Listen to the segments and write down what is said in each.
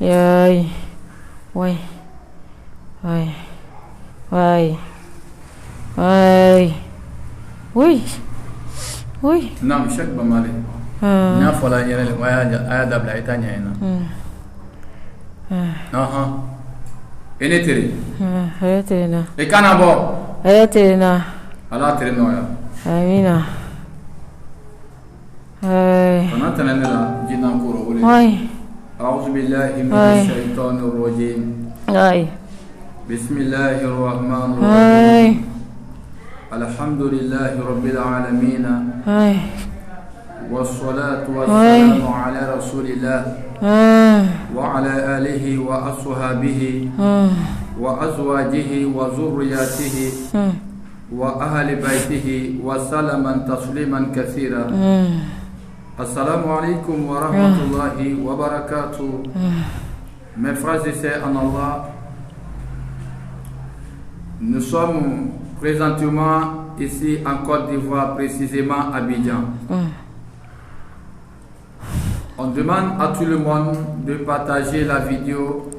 Aïe. Ouais. Ouais. Ouais. Ouais. Oui. Oui. Non, chaque bamale. Na fola yere le aya dabla itanya ina. Ene tere. Tere na. E kana bo. Tere na. Ala tere no ya. Amina. Ay. Kana tanela jinan kuro wole. Ay. أعوذ بالله من الشيطان الرجيم. Ay. بسم الله الرحمن الرحيم. الحمد لله رب العالمين. Ay. والصلاة والسلام على رسول الله وعلى آله وأصحابه وأزواجه وذرياته وأهل بيته وسلم تسليما كثيرا. السلام عليكم ورحمة الله وبركاته. Mes frères et sœurs en Allah, nous sommes présentement ici en Côte d'Ivoire, précisément à Abidjan. On demande à tout le monde de partager la vidéo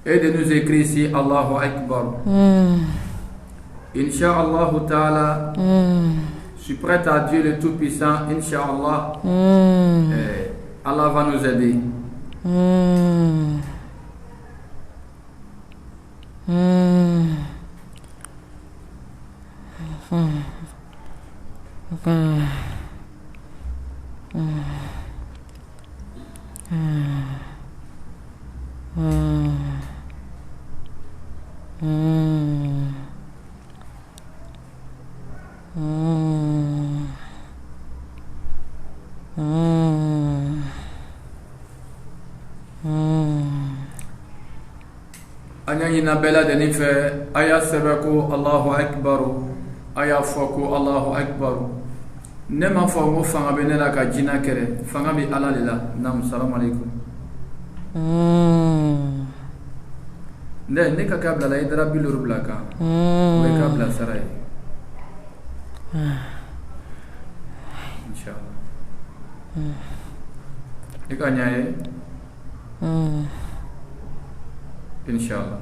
et de nous écrire ici Allahu Akbar. Inch'Allah Ta'ala, je suis prêt à Dieu le Tout-Puissant, Inch'Allah. Allah va nous aider. Anyanyina bela de nife aya sebeko Allahu Akbar aya foko Allahu Akbar nema fo mo fanga benela ka jina kere fanga bi ala lila nam salam alaikum ne ka kabla la idra bilur blaka me kabla saray inshallah ikanyaye inshallah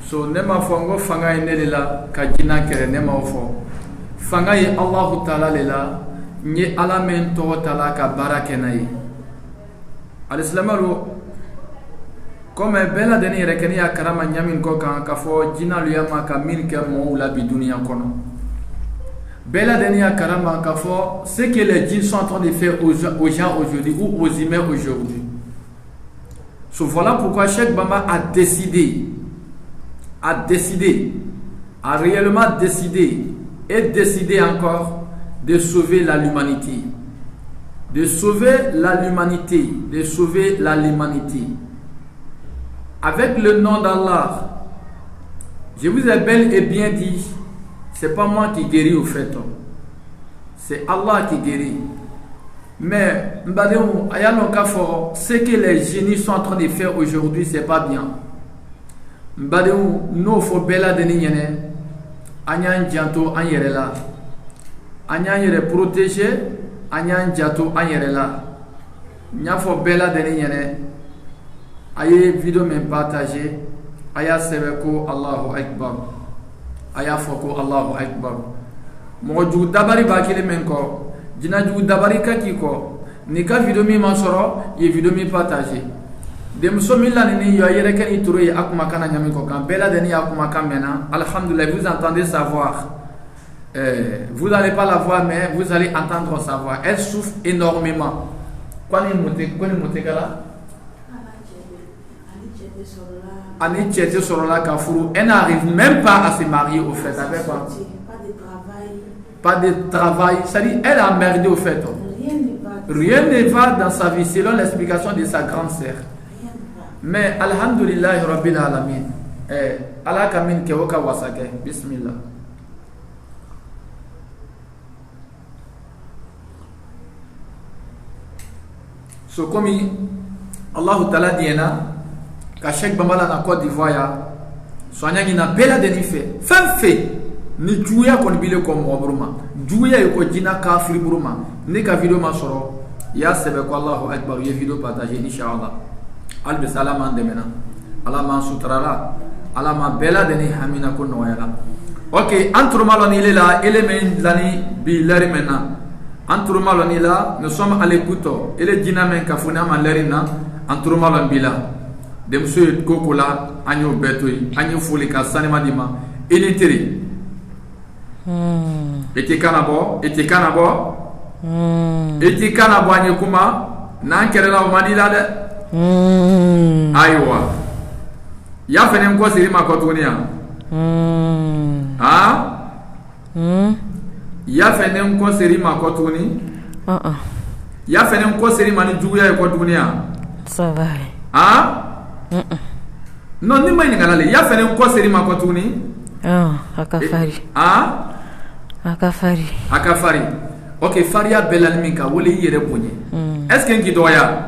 so nema fongo fanga inelila ka jina kere nema ofo fanga yi Allah Ta'ala lela ni ala men to tala ka barake nay al-islamaru comme bela deni rekeni ya karama nyamin ko kan ka fo jina lu yama ka min ke mo la bi dunia kono bela deni ya karama ka fo ce que les djinns sont en train de faire aux gens aujourd'hui ou aux humains aujourd'hui. So voilà pourquoi Cheikh Bamba a décidé, a réellement décidé et décidé encore de sauver l'humanité. De sauver l'humanité. Avec le nom d'Allah, je vous ai bel et bien dit, c'est pas moi qui guéris au fait, c'est Allah qui guérit. Mais ce que les génies sont en train de faire aujourd'hui, c'est pas bien. Nous faut bela de niene, anyan janto anyerela, anyan yere protéger, anyan janto anyerela. Nya faut bela de niene, aye vidéo me partager, aya sebeko Allahu Akbar, aya foko Allahu Akbar. Moju dabari bakile menko. Jina jugu dabari ka kiko ni ka video mi masoro ye video mi partager dem somila ni yo yere kan ituro ye akuma kana nyami ko kan bela de ni akuma kamena alhamdulillah vous entendez sa voix vous n'allez pas la voir mais vous allez entendre sa voix elle souffre énormément kwani mote kala ani chete sorola ka furu elle n'arrive même pas à se marier au fait avec quoi. Pas de travail, c'est-à-dire elle a merdé au fait. Rien ne va dans sa vie selon l'explication de sa grande sœur. Mais alhamdulillah rabbil alamin. Allah kamin ke oka wasake. Bismillah. So comme Allah Ta'ala diena ka Cheikh Bamba na Côte d'Ivoire soanya ni na bela de ni fait ni juya kon bile ko mo bruma juya ko jina kafir bruma ni ka video ma soro ya sebe ko Allahu akbar ye video partager inshallah albi salama ndemena ala man sutrala ala ma bela deni hamina ko noyala ok anturumalo ni lela element lani bi lari mena anturumalo ni la nous sommes à l'écoute ele dina men ka funa ma lari na anturumalo bila dem suy kokola anyo betoy anyo fuli ka sanima dima eniteri eti kanabo eti kanabo anye kuma nan kerela o manila de aywa ya fene ko siri ma ko tunia ya fene ko siri ma ko tuni ya fene ko siri mani juguya ko tunia ça va non ni mai ngala le ya fene ko siri ma ko tuni akafari ok faria belal minka wole yere bonye est-ce que ngi doya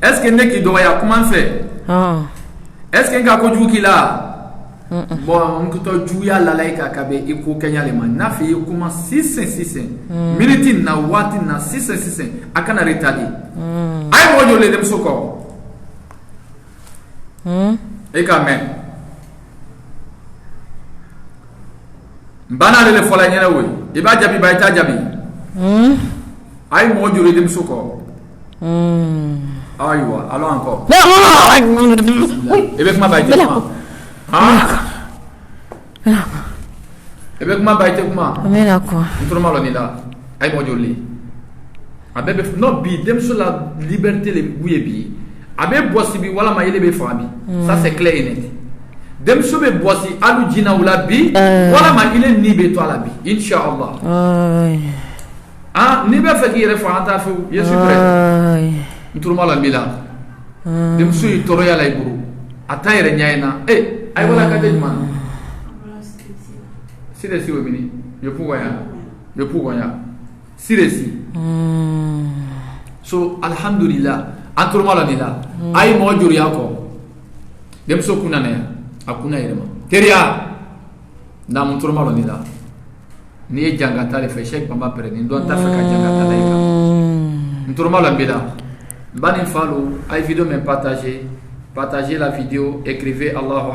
est-ce que neki doya comment fait est-ce que nga ko jukila bon on ko juya la laika kabe iko kenya le man nafi kuma 6 minute na wati na 6 akana retali ay mo jole dem soko e kamen bana le fola nyana woy iba jabi bay ta jabi ay mo jole dem soko aywa alors encore avec ma bay avec ma bay kuma amena ko ntroma lo ni la ay mo jole abebe no bi dem sur la liberté le bouye bi abe bosi bi wala ma yele be fabi ça c'est clair et net dem so be bosi alu jina wala bi wala ma ile ni be to ala bi inshallah ni be fa ki refa anta fu yesu prêt ntroma lo mi la dem so yi toro ya lay buru atayre nyaina ay wala ka de man siresi wo mini yo pugo ya siresi so alhamdulillah antroma lo ni la ay mo jur ya ko dem so kuna ne akuna yema teria na antroma lo ni la ni jangata le fe Cheikh Bamba pere ni don ta fe ka jangata la ika antroma lo bila bani follow ay vidéo même partagez la vidéo, écrivez Allahu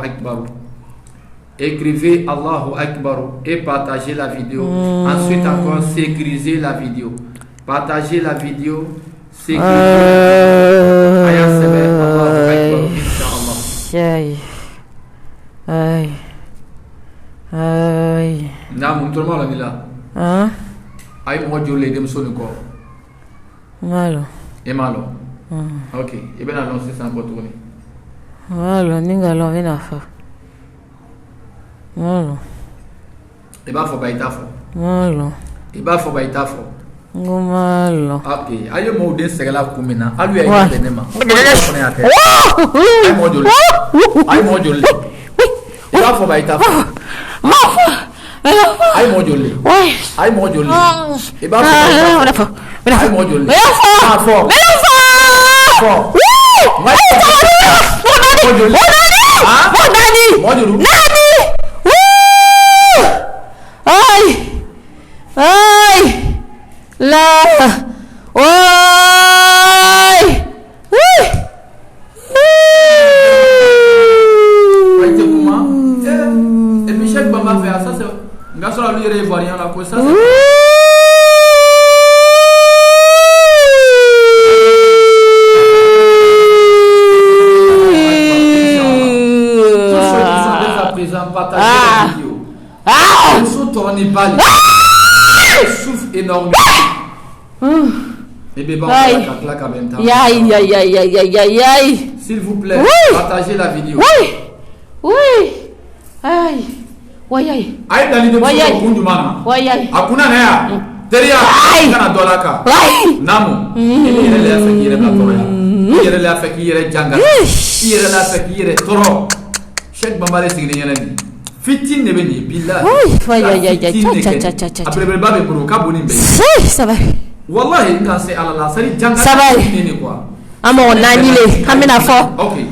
Akbar et partagez la vidéo. Ensuite encore sécurisez la vidéo. Partagez la vidéo, sécurisez Allahu Akbar inshallah. Na munturma la bila. Ay mo jole dem sonu ko. Malo. Ok, et bien alors c'est ça encore tourner. Malo ninga lo vena fa. Malo. E ba fo baitafo. Malo. E ba fo baitafo. Ngomalo. Ok, ayo mo de segala kumina. Alu ya benema. Ay mo jole. E ba fo baitafo. Ay mo jole. E ba fo. Ay mo jole. Et puis Cheikh Bamba fait ça, c'est garçon lui ivoirien là pour ça. Partagez la vidéo. Ils sont tournés pas les souffle énormément. Et bébé, s'il vous plaît, partagez la vidéo. Aïe, dans l'idée de Mana. Akuna Nea, Teria, Kana Dolaka, Namu, il est là, il est là, il est là, il est Janga, il est là, il est Toro. Cheikh Bamba signé yeleni fitin ne beni billah après baba be bro ka boni be ça va wallahi kan se ala sari janga ça va ni quoi amo nani le amena fo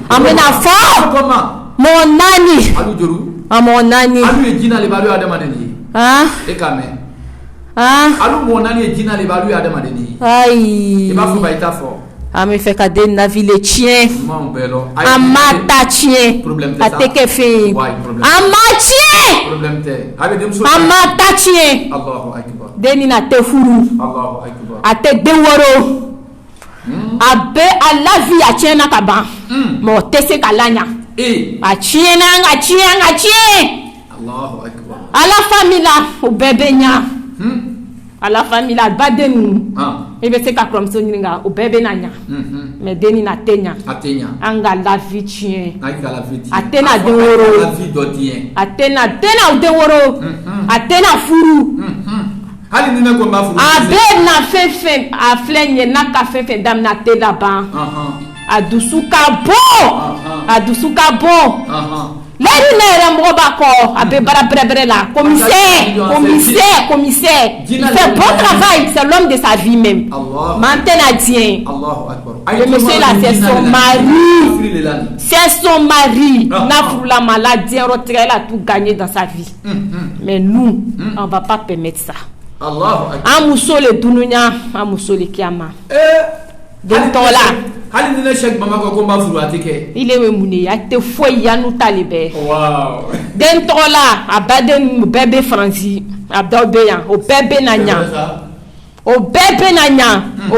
amena fo comment mon nani alu joru amo nani alu e jina le balu adama deni e kame Alu monani dina le balu ya demande ni. Aïe. Il va faut baita fort. Me fait cadeau na ville tien. Mon belo. Amata tien. Problème te. Ateke fe. Amatien. Problème te. Avec dem so. Amata tien. Allahu akbar. Deni na te furu. Allahu akbar. Ate deworo. Abe ala vie a tien na kaba. Mo tese kalanya. A tien na tien. Allahu akbar. Ala famille la o bébé nya. Ala famille la badenu. Ebe se ka krom so nyinga o bébé na nya. Mais deni na tenya. Atenya. Anga la vie tien. Anga la vie. Atena deworo. La vie dotien. Atena o deworo. Atena furu. Hali nina ko ma furu. Abe na fefe a flenye na ka fefe dam na te là-bas. Adusuka bo. Lẹ́yìn náà ẹ̀rọ mọ́gọ́ bá kọ́ abẹ́ bẹ́rẹ́bẹ́rẹ́ la commissaire il fait bon travail c'est l'homme de sa vie même maintenant tient le monsieur là c'est son mari n'a fou la maladie retraite elle a tout gagné dans sa vie mais nous on va pas permettre ça amuso le dununya amuso le kiama dentola hali nina Cheikh mama ko ma furu atike il est mouné ya te foi ya nous talibé wow dentola abaden bébé franci abdobe ya o bébé nanya o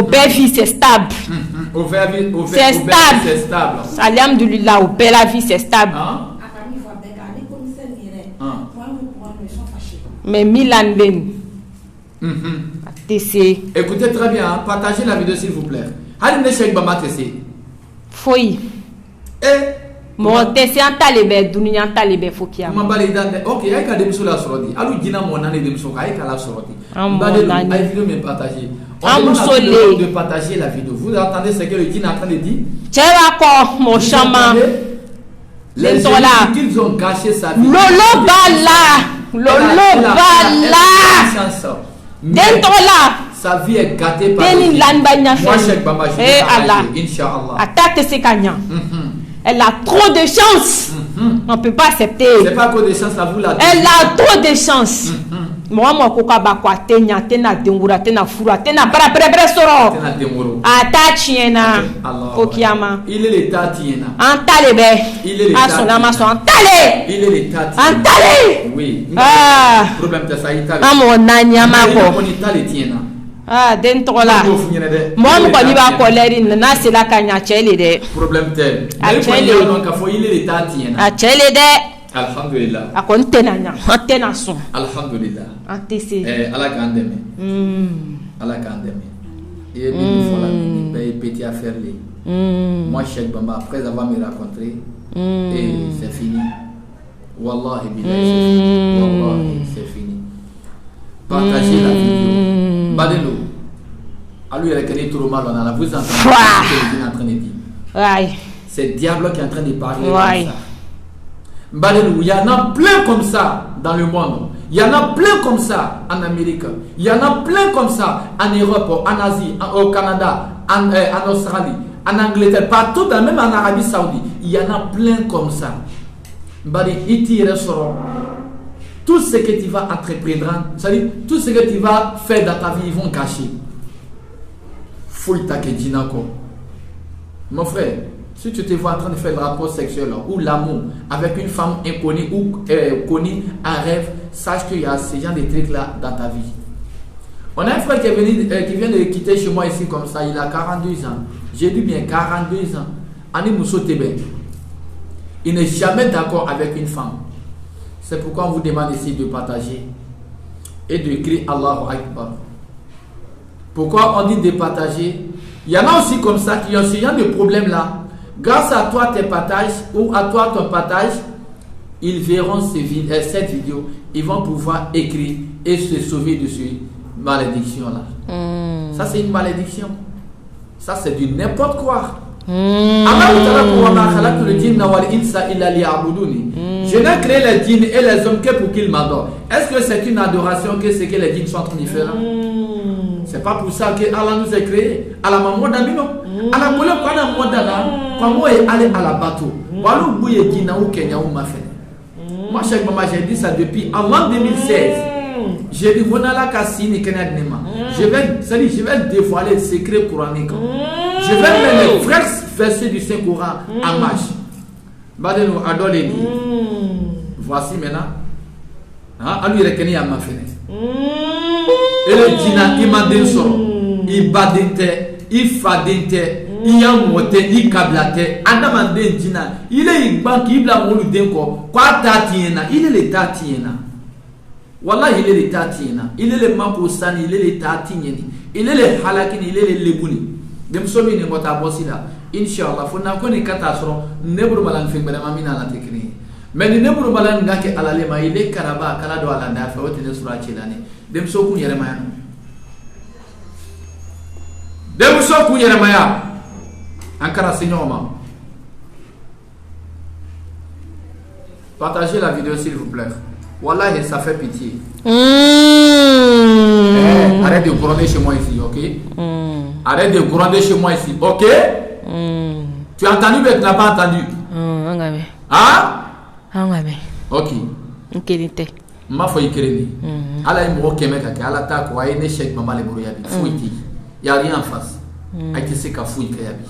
bébé c'est stable au bébé c'est stable alhamdulillah au bébé la vie c'est stable mais Milan ben écoutez très bien, partagez la vidéo s'il vous plaît. Hali ne Cheikh Bamba tese. Foi. Mo tese antalebe dunia antalebe fokia. Mambali dande. OK, ay ka demso la sorodi. Alu jina mo nane demso ka ay ka la sorodi. Mbade ay vidéo me partager. On de partager la vidéo. Vous entendez ce que le djinn est en train de dire? Tchera ko mon chama. Les gens qu'ils ont gâché sa vie. Lolo bala. Dentola. Sa vie est gâtée par moi Cheikh Bamba, Inch'Allah. Attaque ses gagnants. Elle a trop de chance. On ne peut pas accepter. C'est pas trop de chance, là, vous la elle a trop de chance. Moi, koka bakwa tena dengura tena fura tena bara soro. Tena denguro. Atachiena. Okiama. Il est l'état tiena. Antalebe. Il est l'état. Asonama so antale. Il est l'état. Antale. Oui. Problème de ça ita. Amo nanya mako. On itale tiena. Dentola. Moi ko ni ba koleri na sela kanya chele de. Problème tel. Achele donc afo il est l'état tiena. Achele de. Alhamdulillah. Akon tenanya, antena son. Alhamdulillah. Antese. Ala kandeme. Ala kandeme. Et une fois la petit affaire là. Moi Cheikh Bamba après avoir me rencontré et c'est fini. Wallahi billahi. Wallahi c'est fini. Partagez la vidéo. Badelo. Alu il est trop mal on a vous entendez ce qu'il est en train de dire. Ouais. C'est le diable qui est en train de parler ouais. Comme ça. Il y en a plein comme ça dans le monde. Il y en a plein comme ça en Amérique. Il y en a plein comme ça en Europe, en Asie, au Canada, en Australie, en Angleterre, partout, même en Arabie Saoudite. Il y en a plein comme ça. Tout ce que tu vas entreprendre, c'est-à-dire tout ce que tu vas faire dans ta vie, ils vont cacher. Mon frère, si tu te vois en train de faire le rapport sexuel ou l'amour avec une femme inconnue ou connue en rêve, sache qu'il y a ce genre de trucs-là dans ta vie. On a un frère qui vient de quitter chez moi ici comme ça, il a 42 ans. J'ai dit bien 42 ans. Ani Mousso Tebe. Il n'est jamais d'accord avec une femme. C'est pourquoi on vous demande ici de partager et de crier Allahu Akbar. Pourquoi on dit de partager? Il y en a aussi comme ça qui ont ce genre de problème-là. Grâce à toi, tes partages ou à toi, ton partage, ils verront cette vidéo. Ils vont pouvoir écrire et se sauver de cette malédiction-là. Ça, c'est une malédiction. Ça, c'est du n'importe quoi. Je n'ai créé les djinns et les hommes que pour qu'ils m'adorent. Est-ce que c'est une adoration que c'est que les djinns sont en train de faire? C'est pas pour ça que Allah nous a créé. À la maman d'Amino. À la couleur qu'on a modana. Comment est allé à la bateau? Walou bouye djinna ou Kenya ou ma fait. Moi, Cheikh Bamba, j'ai dit ça depuis avant 2016. J'ai dit, je vais dévoiler le secret coranique. Je vais mettre les vrais versets du Saint-Coran en marche. Voici maintenant. Et le djinna, il m'a dit il badente, il fadente, il yamote, il kablate. Andamande djinna, il est banque, il a moulu denko. Quoi tatiena, il est le tatiena. Wallah, il est le tatiena. Il est le makosani, il est le tatieni. Il est le halakini, il est le lebuni. Dem somi ne mota bosida. Inshallah, faut n'a connaît catastrophe. Nebru malan fait mamina la technique. Mais ni nebru malan ngake alalema, il est karaba, kalado alanda, fait autre de sura chelani. Dem soku yeremaya. Dem soku yeremaya. Ankara signoma. Partagez la vidéo s'il vous plaît. Wallah, ça fait pitié. Arrête de gronder chez moi ici, ok? Arrête de gronder chez moi ici, ok? Tu as entendu mais tu n'as pas entendu? Ah? Ok. Ma foi crédit. Ala est mort kemek ak ala ta ko ay ne chèque maman le brouilla bi fouiti. Il y a rien en face. Ay te se ka fouille kayabi.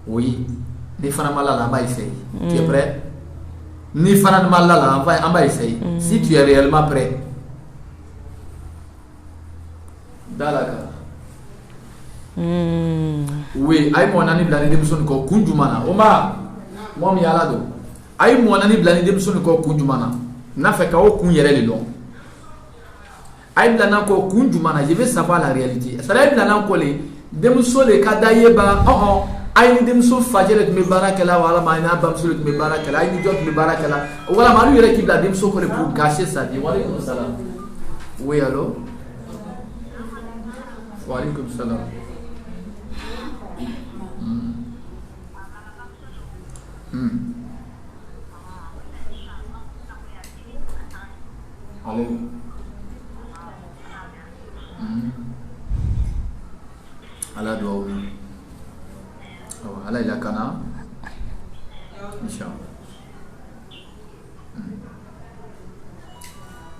Oui. Ni fana malala ba essaye. Tu es prêt? Ni fana malala on va essayer. Si tu es réellement prêt. Dalaka. Oui, ay mo nani blani dem son ko kunjumana. Oma. Mom yala do. Ay mo nani blani dem son ko kunjumana. Na fait ka o kun yere le long. Ay blana ko kunjumana, je veux savoir la réalité. Ça la blana ko le dem so le kadaye ba ay ni dem so fajere me barakala wala ma ina bam so le me barakala ay ni jot me barakala wala ma lu yere ki bla dem so ko le pour gâcher ça dit wa alaykoum salam. Oui allô? Wa alaykoum salam. Allez. Allah doit ouvrir. Allah il a cana. Inch'Allah.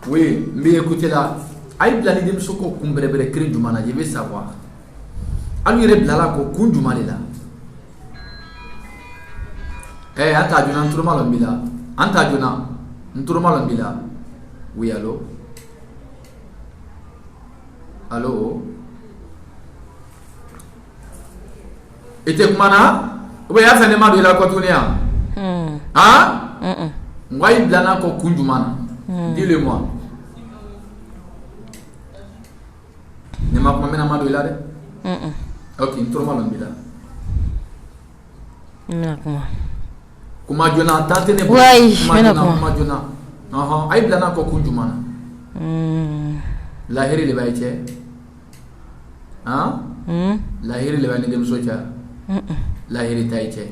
Oui, mais écoutez là. Aïe blani dem soko kumbrebe kri du mana, je veux savoir. Alu yere blala ko kun du là. Anta juna nturma lombila. Anta juna nturma lombila. Oui, allô? Allô? Et tu es oui, il y a un élément de la Cotonia. Hein? Moi, il y a un Kundumana. Dis-le-moi. Ne m'a pas mis de là? Ok, il trouve mal en bida. Comment tu as tenté de voir? Oui, aïe blana ko kunjumana. Lahiri le baïche. Hein? Lahiri le baïne dem soja. Lahiri taïche.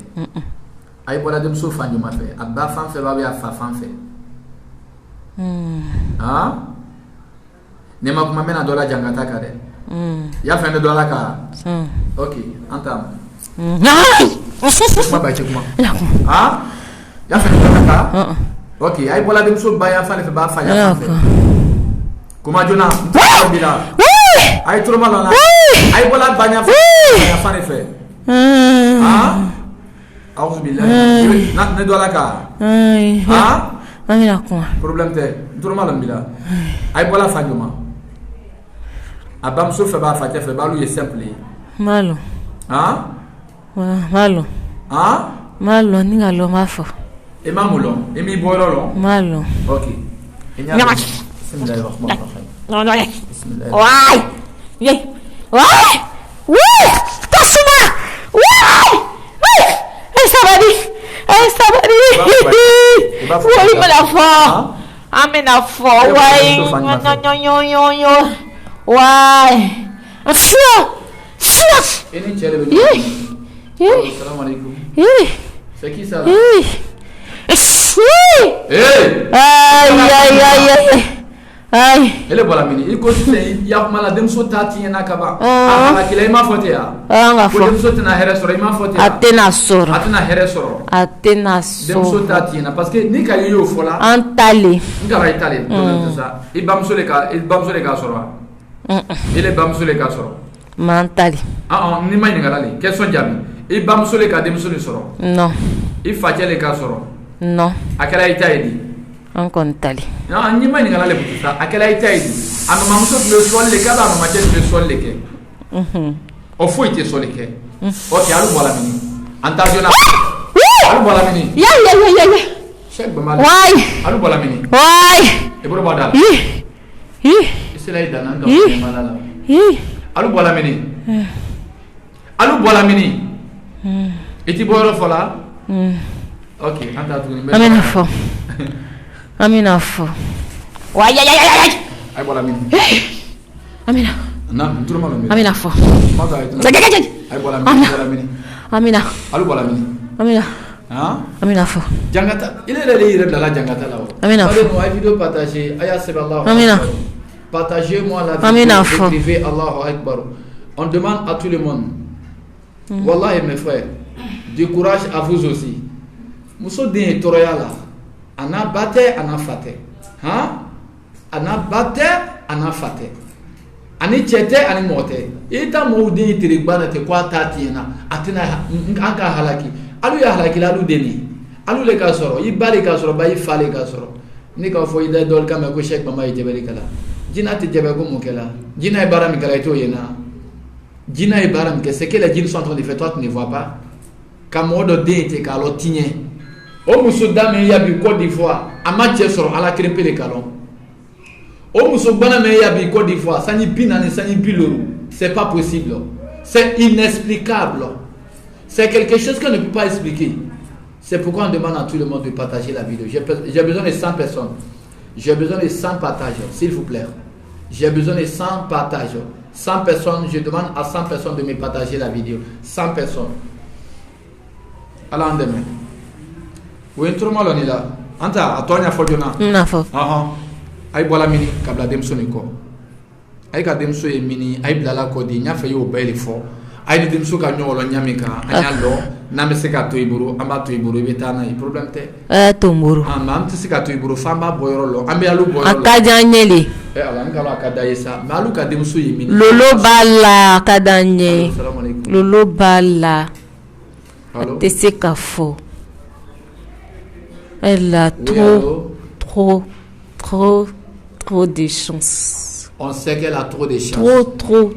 Aïe bola dem so fan juma fait. Abba fan fait babi afa fan fait. Hein? Ne ma kuma mena dola jangata kade. Ya fait de dola ka. Ok, entame. Kuma baïche kuma. Hein? Ya fait de dola ka. Ok, aïe bola dem so baya fan fait ba fa ya fan. Kuma jona bila. Aïe trop mal là. Aïe bola banya fan fait. Ah? Aouzu billahi. Ne dola ka. Ah? Amina ko. Problème te. Trop mal bila. Aïe bola fa joma. Abam so fait ba fa fait ba lu est simple. Malo. Ah? Malo. Ah? Malo ni ngalo mafo. Et mamoulon, et mi bololo. Malo. Ok. Bismillahirrahmanirrahim. Non, non. Ouais. Viens. Ouais. Ouais. Tassuma. Ouais. Ouais. Ça va dire. Ça va dire. Oui, mais la foi. Ah, mais la foi. Ouais. Non. Ouais. Et ni tchèle. Salam alaikum. C'est qui ça? Hey! Aïe. Ai. Ele bola mini. Il continue ya kuma la demso tati yana kaba. Ala kila ima fote ya. Nga fo. Demso tena here soro ima fote ya. Atena soro. Atena here soro. Atena soro. Demso tati yana parce que ni ka yo fola. Antale. Ngara itali. C'est ça. Il bamso le ka soro. Il bamso le ka soro. Mantali. Ni ma ngara le. Question jabi. Il bamso le ka demso le soro. Non. Il fatia le ka soro. Non. Akala itali. En contali. Non, ni ma ngara le buta. Akala itali. Ando mamuso le sol le ka da no ma le sol le ke. O foi te sol le ke. Ok, alu bola mini. Antasiona. Alu bola mini. Ya. Check ba mal. Wai. Alu bola mini. Wai. E bro badala. Isela ida nan do malala. Alu bola mini. Alu bola mini. Eti boro fola. Ok, anta tu ni. Amina fo. Wai ya. Ay bola mini. Amina. Na, nturo malo mini. Amina fo. Maga ay. Ay bola mini. Amina. Alu bola mini. Amina. Hein? Amina fo. Jangata. Il est allé ir dans la jangata là. Amina. Allez-moi vidéo partager. Aya Allah. Amina. Partagez-moi la vidéo. Amina. Écrivez Allahu Akbar. On demande à tout le monde. Wallahi mes frères, du courage à vous aussi. Muso den toroya la. Ana bate, ana fate. Hein? Ana bate, ana fate. Ani chete, ani mote. Ita mo den tirigba te kwa tatiena. Atina anka halaki. Alu ya halaki la alu deni. Alu le ka soro. I bali ka soro, ba i fale ka soro. Ni ka fo ida dol kama ko shek mama jebeli kala. Jina te jebe ko mukela. Jina e baram kala to yena. Jina e baram que c'est que les djinns sont en train de faire, toi tu ne vois pas. Kamodo de te kalo tinye. O muso dame ya bi Côte d'Ivoire. Ama tche soro ala krempe le kalon. O muso bana me ya bi Côte d'Ivoire. Sani pinani sani biloru. C'est pas possible. C'est inexplicable. C'est quelque chose qu'on ne peut pas expliquer. C'est pourquoi on demande à tout le monde de partager la vidéo. J'ai besoin de 100 personnes. J'ai besoin de 100 partages, s'il vous plaît. J'ai besoin de 100 partages. 100 personnes, je demande à 100 personnes de me partager la vidéo. 100 personnes. Alors, demain. Oui, tout le monde est là. Anta, à toi, il y a Fodjona. Aïe, voilà, mini, Kabla Demsoniko. Aïe, Kademso et mini, aïe, Blala Kodi, n'y a fait au bel effort. Aïe, Demso Kanyolo, Nyamika, Anyalo, Nameseka Toiburu, Amba Toiburu, Betana, il problème te. Tomburu. Mam, tu sais qu'à Toiburu, Famba Boyolo, Ambialou Boyolo. Akadanyeli. Lolo bala kadanye. Lolo bala. Teseka fo. Elle a trop de chance. On sait qu'elle a trop de chance. Trop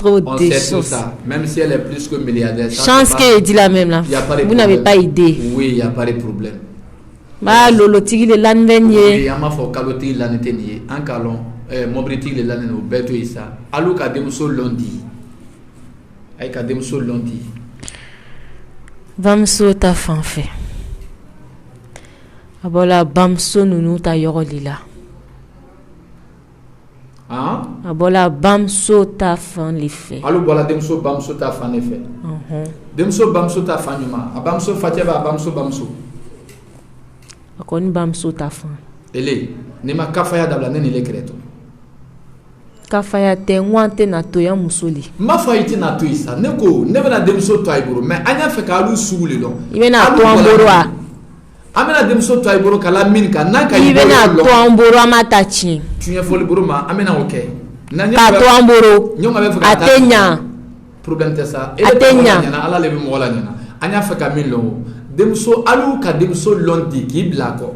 on de sait chance. tout ça. Même si elle est plus que milliardaire. Chance qu'elle dit la même là. Vous n'avez pas idée. Oui, il n'y a pas de problème. Ma lolo tigi le lanvenye. Oui, ama fo kalo tigi lanete niye. An kalon, mobri tigi le lanene o beto isa. Alu ka demuso londi. Ay ka demuso londi. Bamso ta fanfe. Abola bamso nunu ta yoro lila. Hein? Abola bamso ta fan li fe. Alu bola demuso bamso ta fan li fe. Demuso bamso ta fan yuma. Abamso fateba bamso. Akoni bamso ta fan. Ele, nema kafaya dabla nene le kreto. Kafaya te wante na to ya musoli. Ma fa iti na to isa. Neko, nebe na demso to aiboro, mais anya fe ka alu sugule don. Ibe na to amboro a. Amena demso to aiboro kala min ka nanka ibe na to amboro amata chi. Tunya foli boro ma amena okay. Ka to amboro. Nyonga be fe ka atenya. Problème te ça. Atenya. Ala lebe mo wala nyana. Anya fe ka min lo. Demso alu ka demso londi ki blako.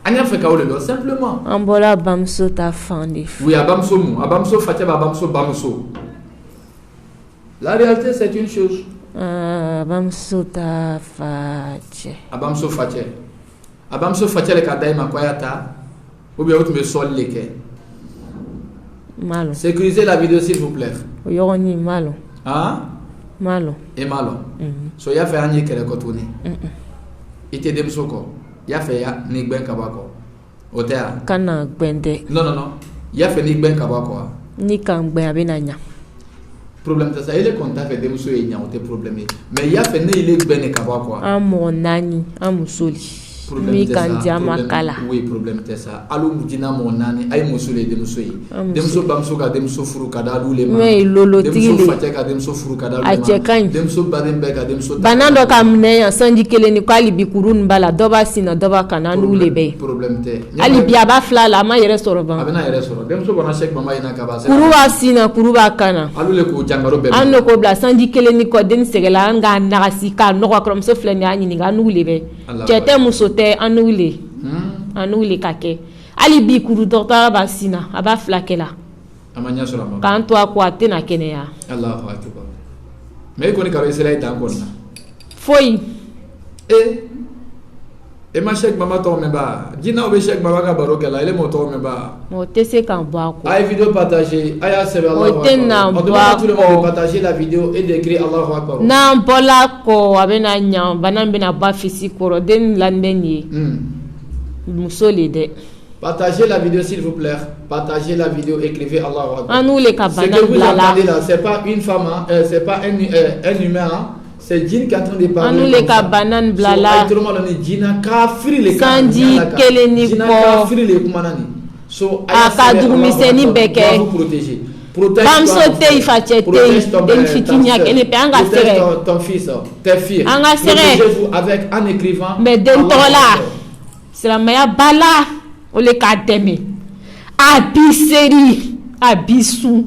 Anya fe ka ole lo simplement. Ambola bamso ta fandi. Oui, abamso fateba bamso. La réalité c'est une chose. Bamso ta fache. Abamso fache le ka daima koyata. Ou bien autre me sol leke. Malo. Sécurisez la vidéo s'il vous plaît. Oyoni malo. Hein? Malo. Et malo. So ya fe anye kere kotuni. Ite demso ko. Ya fe ya ni gben kabako. Otea. Kana gbende. Non. Ya fe ni gben kabako. Ni kan gben abenanya. Problème c'est ça, il est content que demso e nya ote problème. Mais ya fe ne il est gben kabako. Amo nani, amusoli. Problème oui, problème c'est ça. Alou dina monani ay musule de musoyi. Demso bamso ka demso furu kada lule ma. Mais lolo demso fatia ka demso furu kada lule ma. Demso badembe ka demso. Banando ka mne sanji kele ni ko alibi kurun bala doba sina doba kana lule be. Problème te. Alibi aba fla la ma yere soro ban. Abena yere soro. Demso bana shek mama ina ka ba. Kuruba sina kuruba kana. Alule ko jangaro be. Anno ko bla sanji kele ni ko den segela anga nagasi ka no ko krom so fleni anyi ni ga lule be. Chete musote anule. Anule kake ali bi kuru docteur basina aba flakela amanya sura ma kan to akwa tena kenya Allahu akbar me ko ni karo isela ita konna foi e ma shek mama to me ba jina obe shek mama ka baro kala ile mo to me ba mo tese kan bo akwa ay vidéo partager aya sebe Allahu akbar on demande tout le monde de partager la vidéo et d'écrire Allahu akbar na bola ko abena nya banan bena ba fisi koro den landenye partagez la vidéo s'il vous plaît. Partagez la vidéo, écrivez Allahu Akbar. Ce que vous entendez là, c'est pas une femme, c'est pas un humain, c'est Jin qui est en train de parler. Anule ka banan blala. Jina kafiri le sanji keleni ko. Jina kafiri le kumanani. So akadurmiseni beke. Vous protéger. Protège Bamsote ifachete den fitinya kene pe anga sere. Ton fils, tes filles. Anga sere. Protégez-vous avec en écrivant. Mais den tola. Silamaya bala ole ka teme abiseri abisu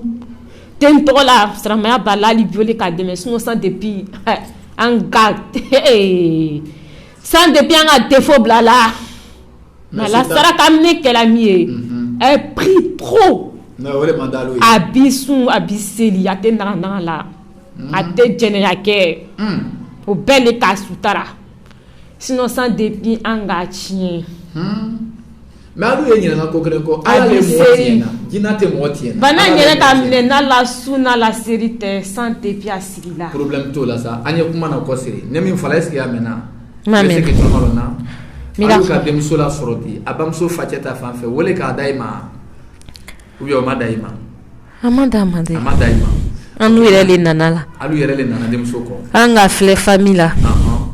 ten tola silamaya bala li viole ka deme sino sans depuis anga sans depuis anga défaut blala mais la sara kamne kela mie elle prie trop abisu abiseri atena na la ate generake o belle ka sutara sinon sans depuis anga chien mais alou ye nyina ko kren ko ala le motiena jinate motiena bana nyina ta mena la suna la sérité sans depuis asigila problème to la sa anye kuma na ko siri ne min fala est-ce que amena mais que to marona alou ka dem so la soroti abam so facheta fanfe wole ka daima ou yo madaima amada anu yele nanala alou yele nana dem so ko anga fle famille la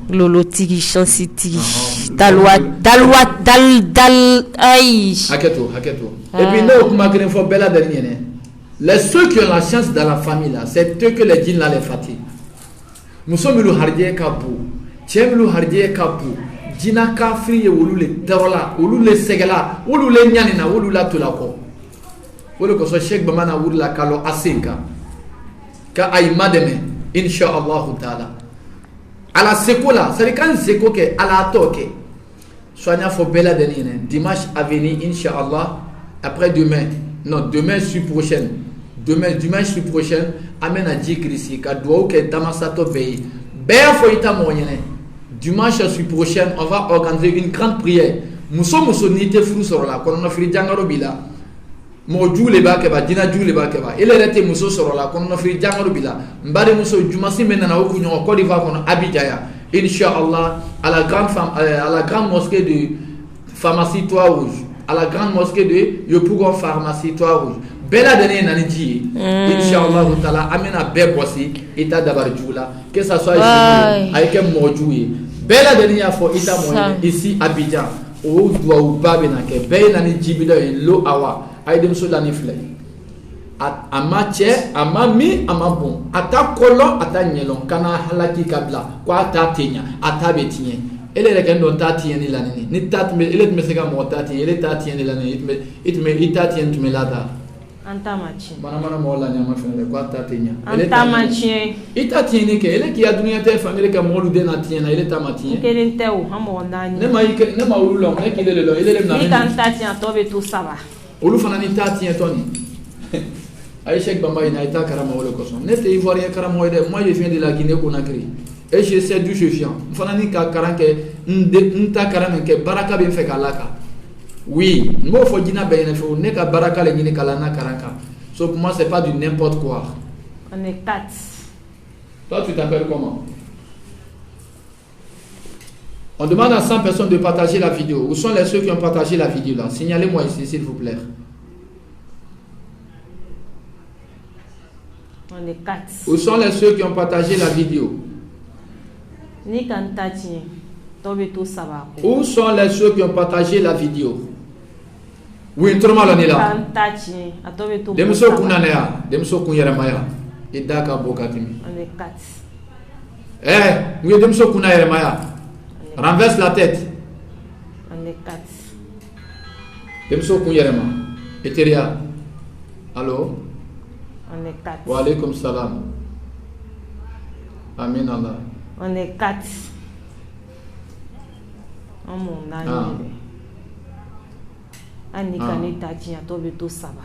lolo tigi chansi tigi dalwa aïe haketo et puis nous kuma kren fo bella dernier les ceux qui ont la chance dans la famille là c'est eux que les djinns là les fati musomilu harje kapu chemilu harje kapu jina kafri wolu le darola wolu le segala wolu le nyanina wolu la tulako wolu ko so sheikh bamana wurla kalo asinka ka ay mademe insha Allah taala ala seko là c'est quand seko ke ala toke soigna fo bella dernier dimanche à venir inshallah après demain suis prochaine dimanche prochaine amène à Djikrisi ka doa ke damasato veille ben fo ita moyenne dimanche suis prochaine on va organiser une grande prière muso nite furu soro la kono firi jangaro bila mo jule ba ke ba dina jule ba ke ba ele rete muso soro la kono firi jangaro bila mbare muso jumasi menana o kunyo ko diva kono abidjaya inshallah à la grande mosquée de pharmacie Toit Rouge à la grande mosquée de Yopougon pharmacie Toit Rouge bella dene nani ji inshallah taala amena be bossi ita dabar jula que ça soit avec un modjoué bella dene ya fo ita moyen ici Abidjan o doit ou ba benake be nani jibido lo awa aidem so dani fle amache amami amabon ata kolo ata nyelon kana halaki kabla kwa ata tenya ata betinye ele le kendo tati ni lanini ni tat me ele me sega mo tati ele tati ni lanini it me itati ni me lada anta machi mana mo la nyama fene kwa tati nya anta machi itati ni ke ele ki adunia te famille ka mo lu de na tiena ele tamati ele teo hamo nani ne ma ulu lo ne ki le lo ele le na ni kan tati to be tout ça va ulu fana ni tati toni ay Cheikh Bamba ina ita karama wala ko son nete ivoirien karama de moi je viens de la Guinée Conakry et je sais d'où je viens fana ni ka karanke nta karama ke baraka be fe kalaka oui mo fo dina be ne fo ne ka baraka le ni kala na karanka so pour moi c'est pas du n'importe quoi on est 4 toi tu t'appelles comment on demande à 100 personnes de partager la vidéo où sont les ceux qui ont partagé la vidéo là signalez-moi ici s'il vous plaît. On est 4. Où sont les ceux qui ont partagé la vidéo? Ni Kantati. Où sont les ceux qui ont partagé la vidéo? Oui, tout le monde est là. Demso kunanea, demso kunyeramaya. Idaka bokatimi. On est 4. Oui, demso kunayeremaya. Renverse la tête. On est 4. Demso kunyerema. Eteria. Allô? On est 4. Wa alaykum salam. Amin Allah. On est 4. Oh mon ami. Anikane Tati, Atobeto Saba.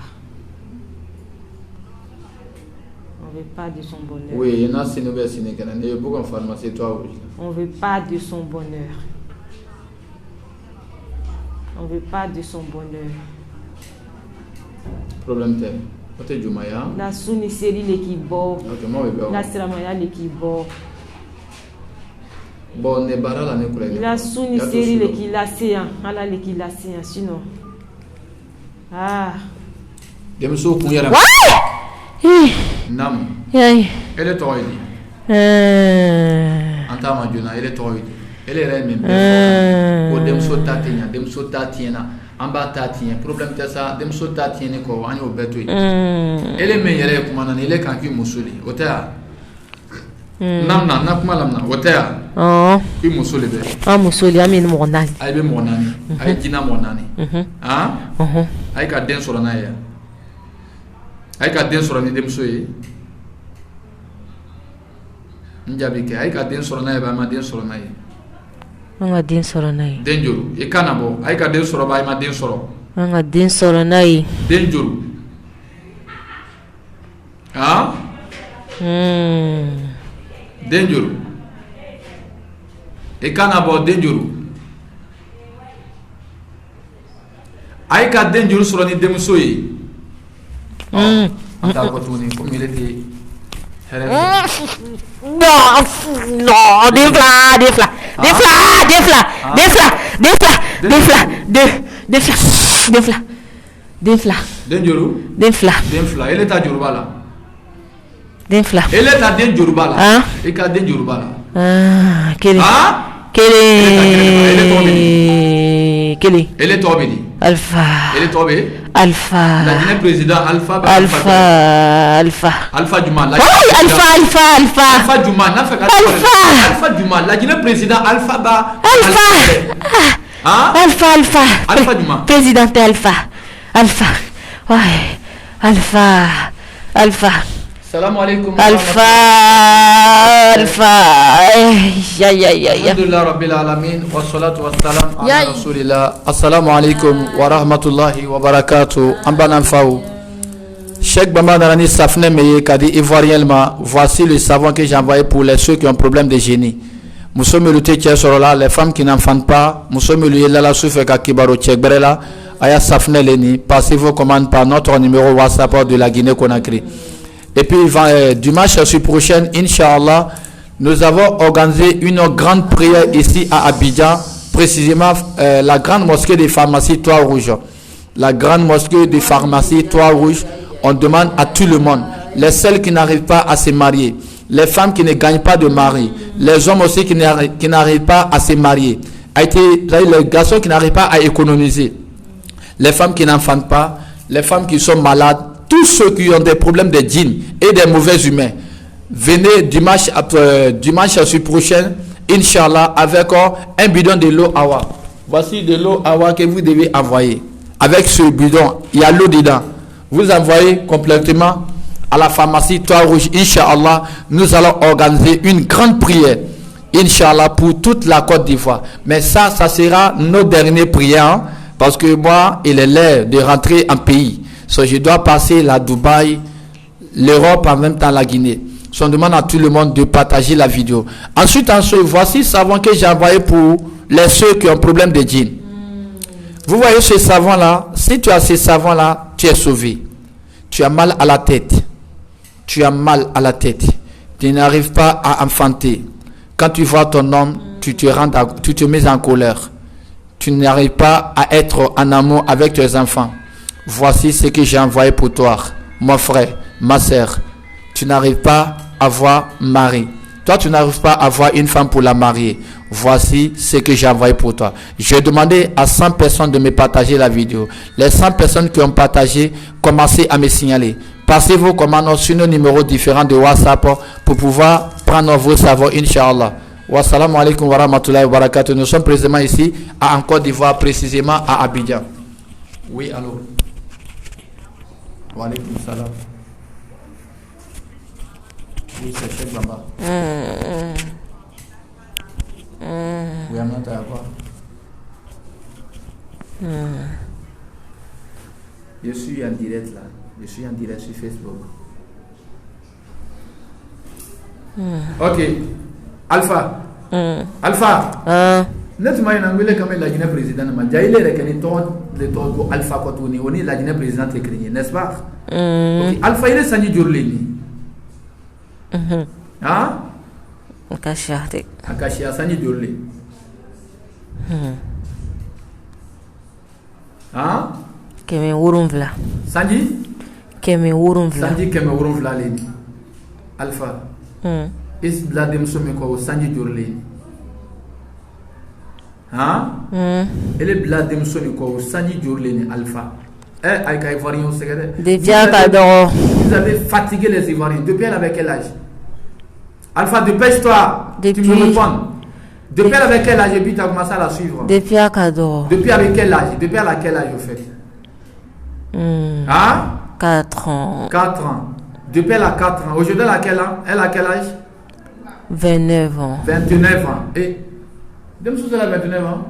On ne veut pas de son bonheur. Oui, il y en a qui ne veulent pas en pharmacie, toi. On ne veut pas de son bonheur. On ne veut pas de son bonheur. Problème tel. Côté Jumaya. La Souni série l'équipe. La Siramaya l'équipe. Bon, ne bara la ne kule. La Souni série l'équipe la séan. Ala l'équipe la séan sinon. Ah. Demso kunyara. Nam. Yay. Elle est toyée. Antama juna, elle est toyée. Elle est reine même. O demso tatiena, amba tatien. Problème c'est ça, demso tatiene ko anyo beto. Elle est meilleure comme on elle est quand qui musuli. Otea. Namna, nakuma lamna. Otea. Oh. Qui musuli be. Ah musuli amin monani. Ay be monani. Ay dina monani. Ah? Ay ka den soro na ya. Ay ka den soro ni demso yi. Njabi ke ay ka den soro na ya ba ma den soro na yi. Anga den soro na yi. Den juru. E kana bo ay ka den soro ba ma den soro. Anga den soro na yi. Den juru. Ah? Den juru. E kana bo den juru. Ay ka den juru soro ni demso yi. Anta ko tuni ko mi leti. Non, défla. Elle est à Djurubala. Denfla. Elle est à Djurubala. Hein? Et qu'à Djurubala. Ah, quel est? Ah? Quel est? Elle est tombée. Alpha. Elle est tombée. Alpha. La Guinée président Alpha. Alpha Juma. Alpha Juma. Alpha Juma. La Guinée président Alpha ba. Alpha Juma. Président Alpha. Ouais. Alpha. Salam alaikum. Alpha. Alhamdulillah Rabbil Alamin. Wa salatu wa salam ala Rasulillah. Assalamu alaikum wa rahmatullahi wa barakatuh. Amban Faou. Cheikh Bamba Narani Safne Meye Kadi Ivoiriellement. Voici le savon que j'ai envoyé pour les ceux qui ont problème de génie. Mousso Meluté qui est sur là, les femmes qui n'enfantent pas. Mousso Melué Lala Soufé Kakibaro Cheikh Brela. Aya Safne Leni. Passez vos commandes par notre numéro WhatsApp de la Guinée-Conakry. Et puis, dimanche prochain, Inch'Allah, nous avons organisé une grande prière ici à Abidjan, précisément la grande mosquée des pharmacies Trois-Rouges. La grande mosquée des pharmacies Trois-Rouges, on demande à tout le monde, les celles qui n'arrivent pas à se marier, les femmes qui ne gagnent pas de mari, les hommes aussi qui n'arrivent pas à se marier, les garçons qui n'arrivent pas à économiser, les femmes qui n'enfantent pas, les femmes qui sont malades, tous ceux qui ont des problèmes de djinns et des mauvais humains, venez dimanche prochain, Inch'Allah, avec un bidon de l'eau Awa. Voici de l'eau Awa que vous devez envoyer. Avec ce bidon, il y a l'eau dedans. Vous envoyez complètement à la pharmacie Trois-Rouges. Inch'Allah, nous allons organiser une grande prière. Inch'Allah, pour toute la Côte d'Ivoire. Mais ça sera nos dernières prières. Parce que moi, il est l'heure de rentrer en pays. Je dois passer la Dubaï, l'Europe, en même temps la Guinée. On demande à tout le monde de partager la vidéo. Ensuite, voici le savon que j'ai envoyé pour les ceux qui ont problème de djinn. Vous voyez ce savon-là? Si tu as ce savon-là, tu es sauvé. Tu as mal à la tête. Tu n'arrives pas à enfanter. Quand tu vois ton homme, tu te mets en colère. Tu n'arrives pas à être en amour avec tes enfants. Voici ce que j'ai envoyé pour toi, mon frère, ma soeur. Tu n'arrives pas à avoir mari. Toi, tu n'arrives pas à avoir une femme pour la marier. Voici ce que j'ai envoyé pour toi. J'ai demandé à 100 personnes de me partager la vidéo. Les 100 personnes qui ont partagé, commencez à me signaler. Passez vos commandes sur nos numéros différents de WhatsApp pour pouvoir prendre vos savoirs, Inch'Allah. Wassalamu alaikum wa rahmatullahi wa barakatuh. Nous sommes précisément ici, en Côte d'Ivoire, précisément à Abidjan. Oui, allô. Wa alaikum salam. Oui, c'est Cheikh Bamba. Oui, Amna, à quoi? Je suis en direct là. Je suis en direct sur Facebook. Ok. Alpha. Alpha. Nettement, il y a un peu comme la Guinée présidente. Il y a un Alpha Kotuni. On est la Guinée présidente écrite, n'est-ce pas? Ok. Alpha, il est Sani Djurlini. Ah? Akashia Sani Djurlini. Ah? Keme Urumvla. Sanji? Keme Urumvla. Sanji Keme Urumvla Leni. Alpha. Is bladem somme ko Sanji Djurlini. Ah? Elle est bladem somme ko Sanji Djurlini Alpha. Aïka Ivoirien au secret. Vous avez fatigué les Ivoiriens. Depuis elle avait quel âge? Alpha, dépêche-toi. Tu me réponds. Depuis avec quel âge tu as commencé à la suivre? Depuis à Cador. Depuis avec quel âge? Depuis à quel âge au fait? 4 ans. 4 ans. Depuis elle a 4 ans. Aujourd'hui elle a quel âge? Elle a quel âge? 29 ans. 29 ans. Et Dem Sous elle a 29 ans.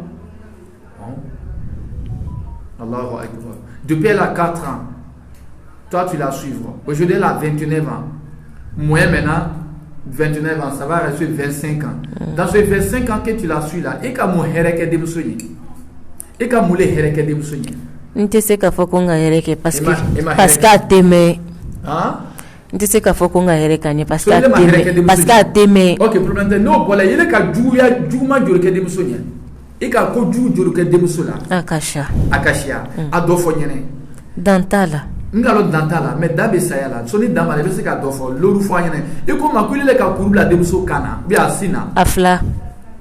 Allahu Akbar. Depuis elle a 4 ans. Toi tu la suivre. Aujourd'hui elle a 29 ans. Moi maintenant 29 ans, ça va rester 25 ans. Dans ces 25 ans que tu la suis là, et quand mon hereke de moussoni, et quand moulé hereke de moussoni. Nte se ka foko nga hereke parce que t'aimé. Hein? Nte se ka foko nga hereke ni parce que t'aimé. Ok, problème non, voilà, il est ka djouma djurke de moussoni. Et quand ko djurke de moussola. Akashia. Adofo nyene. Dantala. Ngalo dantala mais dabe sayala soni dama le se ka dofo loru fo anyene e ko makulile ka kurula demso kana bi asina afla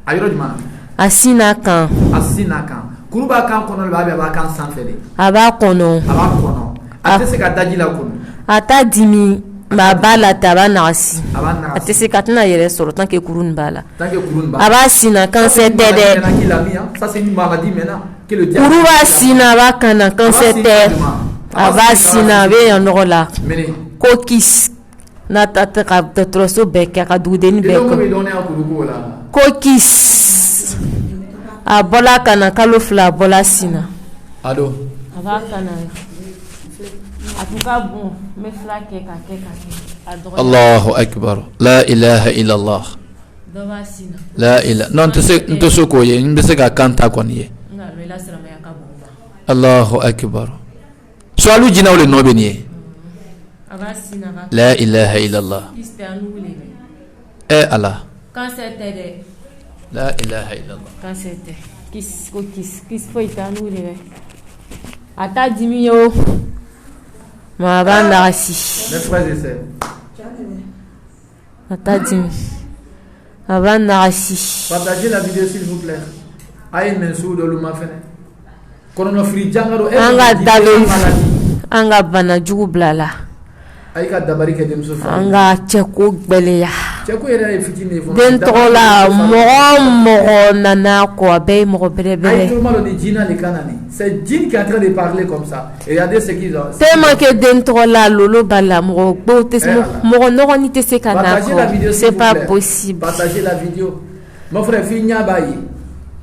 ayro di mana asina kan kuruba kan kono ba ba kan sanfele aba kono ate se ka dajila kono ata dimi ba bala taba nasi ate se ka tna yere soro tant que kurun bala aba sina kan se tede ça c'est une maladie maintenant que le diable kuruba sina ba kana kan se tede aba sina be yanola kokis na tata ka troso beka ka dudeni beko kokis abola kana kalo fla abola sina ado aba kana atuka bon me fla ke ka Allahu Akbar la ilaha illallah doba sina la ilaha non to so ko ye mbese ka kanta koniye Allahu Akbar Soalu jina ole no beniye. La ilaha illallah. Allah. Quand c'était La ilaha illallah. Quand c'était Kis foi tanu le. Ata dimio. Ma banda asi. Mes frères et sœurs. Ata dimi. Abanda asi. Partagez la vidéo s'il vous plaît. Aïe mensou de l'uma fene. Kono free jangaro anga bana jugu blala ayika dabari ke dem so anga cheko gbeleya cheko yere fitine fo den tola mo nana ko be mo brebele ay tout le monde dit jina le kanani c'est Jin qui est en train de parler comme ça et regardez ce qu'ils ont tellement que den tola lolo bala mo bote mo no ni te se kana c'est pas possible. Partagez la vidéo mon frère Finya Bayi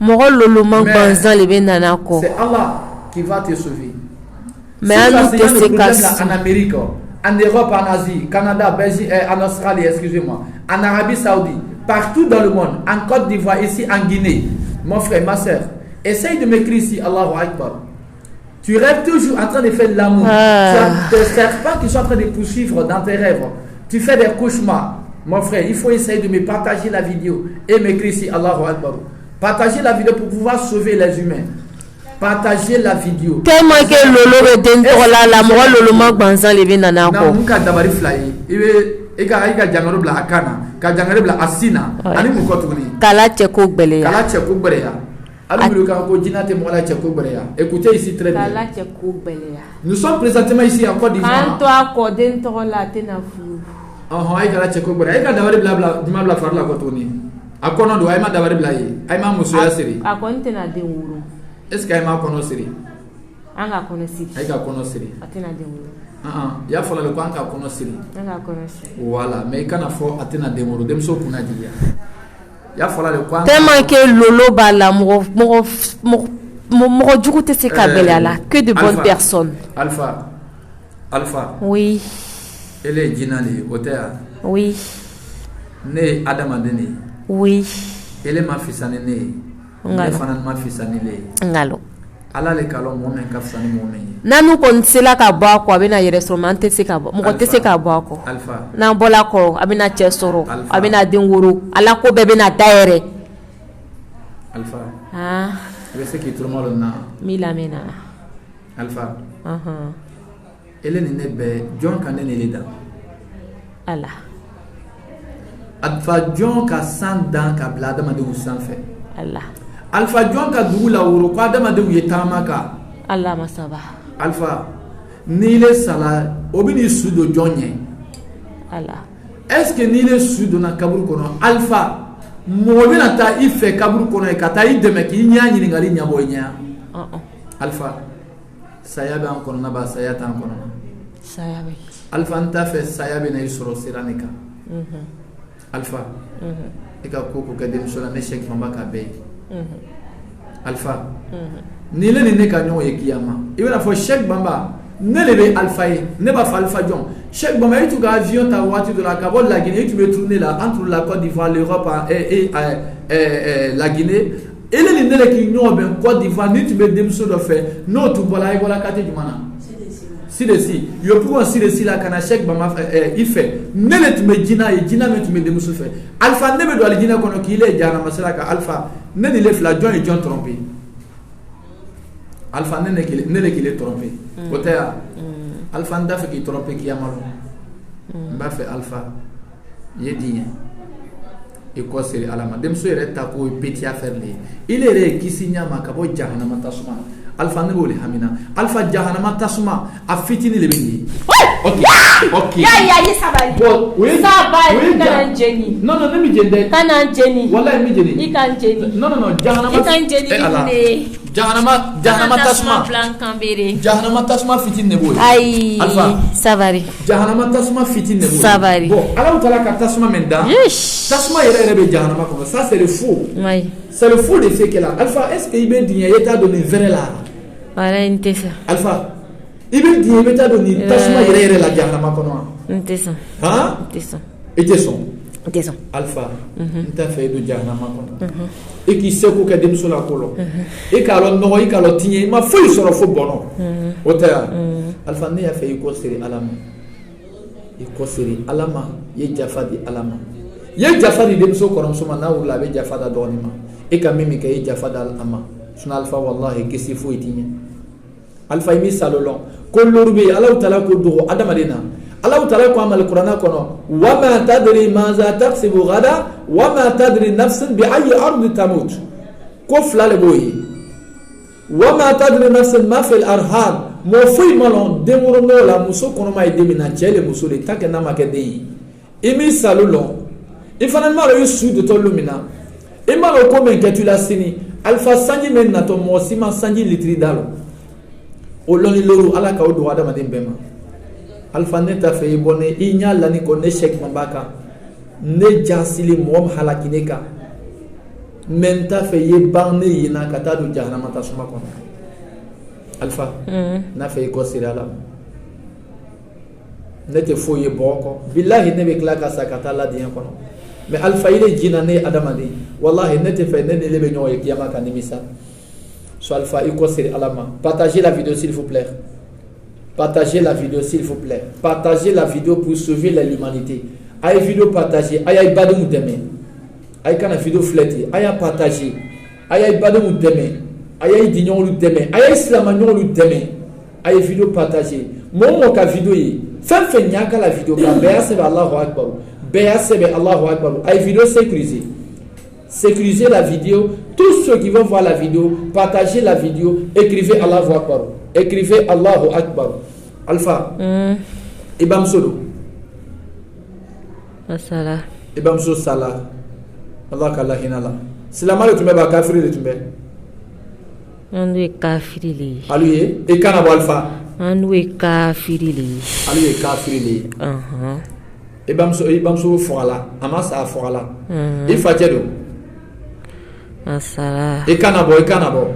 mo lolo man banzan le benana ko c'est Allah qui va te sauver. Mais en Amérique, en Europe, en Asie, Canada, Belgique, en Australie, excusez-moi, en Arabie Saoudite, partout dans le monde, en Côte d'Ivoire, ici en Guinée, mon frère, ma soeur, essaye de m'écrire ici, Allahu Akbar. Tu rêves toujours en train de faire l'amour. Tu as des serpents qui sont en train de poursuivre dans tes rêves. Tu fais des cauchemars. Mon frère, il faut essayer de me partager la vidéo et m'écrire ici, Allahu Akbar. Partagez la vidéo pour pouvoir sauver les humains. Partagez la vidéo. Tellement que lolo den tola la mo lolo ma gbanzan le be nana ko. Na muka dabari fly. Ibe eka jangaro bla akana. ka jangare bila asina ani mun ko tuguni kala cɛ ko gbɛlɛya alors ka ko jinate mo la cɛ ko gbɛlɛya écoutez ici très bien kala cɛ ko gbɛlɛya nous sommes présentement ici en Côte d'Ivoire kan to a kɔ den tɔgɔ la a tɛna furu ay kala cɛ ko gbɛlɛya ay ka dabari bila juma bila farla ko tuguni a kɔnɔ do ay ma dabari bila ye ay ma musoya siri a kɔni tɛna den wolo est ce que ay ma kɔnɔ siri an ka kɔnɔ siri ay ka kɔnɔ siri a tɛna den wolo ya fɔla le ko an ka kɔnɔ siri voilà mais i kana fɔ a tɛna den wolo denmuso kunna jigiya ya fɔla le ko tellement que lolo b'a la mɔgɔ jugu tɛ se ka bɛlɛ a la que de bonnes personnes Alpha oui ele ye jina le ye o tɛ ya oui ne ye adamaden de ye oui ele ma fisa ni ne ye ne fana ma fisa ni le ye ngalo ala le ka lɔn mɔgɔ min ka fisa ni mɔgɔ min ye n'an kɔni sela ka bɔ a kɔ a bɛna yɛrɛ sɔrɔ mais an tɛ se ka bɔ mɔgɔ tɛ se ka bɔ a kɔ n'an bɔla a kɔrɔ a bɛna cɛ sɔrɔ a bɛna den woro ala ko bɛɛ bɛna dayɛrɛ Alpha i bɛ se k'i turuma lɔ na mi lamɛnna Alpha ele ni ne bɛɛ jɔn ka ne ni le dan ala Alpha jɔn ka san dan ka bila adamadenw sanfɛ ala Alpha jɔn ka dugu la woro ko adamadenw ye taama kan ala masaba Alpha n'i le sala o bɛ n'i su don jɔn ɲɛ ala est ce que n'i le su donna kaburu kɔnɔ Alpha mɔgɔ bɛna taa i fɛ kaburu kɔnɔ ye ka taa i dɛmɛ k'i ɲɛ ɲininkali ɲɛbɔ i ɲɛ Alpha saya bɛ an kɔnɔna ba saya t'an kɔnɔna saya bɛ Alpha n t'a fɛ saya bɛ na i sɔrɔ sira ne kan Alpha i ka ko kɛ denmuso la ne Cheikh Bamba ka bɛɛ ye Alpha ni le ni ne ka ɲɔgɔn ye kiyama i bɛna fɔ Cheikh Bamba ne le bɛ Alpha ye ne b'a fɔ Alpha jɔn Cheikh Bamba i tun ka avion ta waati dɔ la ka bɔ La Guinée i tun bɛ tourner la entre la Côte d'Ivoire l'Europe et la Guinée ele ni ne le k'i ɲɔgɔn bɛn Côte d'Ivoire ni tun bɛ denmuso dɔ fɛ n'o tun bɔla i bɔla kati jumɛn na Sidesi yo pour Sidesi la kana Cheikh Bamba i fɛ ne le tun bɛ jina ye jina min tun bɛ denmuso fɛ Alpha ne bɛ don alijinɛ kɔnɔ k'i le jahanama sira kan Alpha ne ni le fila jɔn ye jɔn tromper Alpha ne le k'i le tromper o tɛ ya Alpha n t'a fɛ k'i tromper kiyama lɔ n b'a fɛ Alpha i ye di ɲɛ i kɔ seri Ala ma denmuso yɛrɛ ta ko ye petit affaire le ye ile yɛrɛ ye kisi ɲama ka bɔ jahanama tasuma Alpha ne b'o le hamina Alpha jahanama tasuma a fitini le bɛ nin ye ok ya ye sabali sabali kana n jeni non ne mi jeni dɛ kana n jeni wallahi mi jeni i ka n jeni non jahanama i ka n jeni ne jahanama tasuma plan kanbere jahanama tasuma fitini ne b'o ye ayi Alpha sabari jahanama tasuma fitini ne b'o ye sabari bon Ala taala ka tasuma min da tasuma yɛrɛ bɛ jahanama kɔnɔ ça c'est le faux c'est le faux de ce qu'elle a Alpha est ce que i bɛ diɲɛ i t'a dɔn nin vrai la wala n tɛ sɔn Alpha i bɛ diɲɛ i bɛ taa dɔn nin tasuma yɛrɛ la jahanama kɔnɔ wa n tɛ sɔn han n tɛ sɔn i tɛ sɔn n tɛ sɔn Alpha n t'a fɛ i don jahanama kɔnɔ i k'i seko kɛ denmuso la ko lɔ i k'a lɔ nɔgɔ i k'a lɔ tiɲɛ i ma foyi sɔrɔ fo bɔnɔ o tɛ ya Alpha ne y'a fɛ i kɔ seri Ala ma i kɔ seri Ala ma i ye jafa di Ala ma i ye jafa di denmuso kɔrɔmuso ma n'a wulila a bɛ jafa da dɔgɔnin ma i ka min kɛ i ye jafa da a ma sinon Alpha wallahi kisi foyi ti ɲɛ Alpha i mi salo lɔn ko lori bɛ yen Ala taala ko dogo adamaden na Ala taala ko a mali kuranna kɔnɔ wa ma tadri maza taksibu gada wa ma tadri nafsin bi ayi ardi tamut ko fila le b'o ye wa ma tadri nafsin ma fil arham mɔgɔ foyi ma lɔn den wolonugu la muso kɔnɔma ye den min na cɛ le muso de tant que n'a ma kɛ den ye i mi salo lɔn i fana m'a lɔn i su dotɔ lu min na i m'a lɔn ko min kɛtu la sini Alpha sanji min natɔ mɔgɔ si ma sanji litiri da lɔ o lɔnni loru Ala k'aw dogo adamaden bɛɛ ma Alpha ne t'a fɛ i bɔ ne i ɲa lani kɔ ne Cheikh Bamba kan ne jasili mɔgɔ min halaki ne kan mais n t'a fɛ i ye ban ne yen na ka taa don jahanama tasuma kɔnɔ Alpha n'a fɛ i kɔ siri Ala ma ne tɛ foyi ye bɔgɔ kɔ bilahi ne bɛ tila ka sa ka taa ladiɲɛ kɔnɔ mais Alpha il est jina ne adamaden wallahi ne tɛ fɛ ne ni le bɛ ɲɔgɔn ye kiyama kan nimisa so Alpha i kɔ siri Ala ma partagez la vidéo s'il vous plaît partagez la vidéo s'il vous plaît partagez la vidéo pour sauver l'humanité a ye vidéo partager a y'a badenw dɛmɛ a ye kana vidéo filɛ ten a y'a partager a y'a badenw dɛmɛ a y'a diɲɔgɔnw dɛmɛ a y'a silamɛɲɔgɔnw dɛmɛ a ye vidéo partager mɔgɔ mɔgɔ ka vidéo ye fɛn fɛn ɲa ka la vidéo kan bɛɛ y'a sɛbɛn Allahu Akbar BACB, Allahu Akbar. Ay vidéo sécurisée. Sécurisez la vidéo. Tous ceux qui vont voir la vidéo, partagez la vidéo, écrivez Allahu Akbar. Écrivez Allahu Akbar. Alpha. Ibam Solo. Asala. Ibam Solo Salah. Allah Kalla Hinala. Silama le tumbe ba kafiri le tumbe. Andu kafiri li. Aluye. E kana bo Alpha. Andu kafiri li. Aluye kafiri li. Ibam Solo Fouala. Amas a Fouala. Il fatedo. Asala. E kana bo.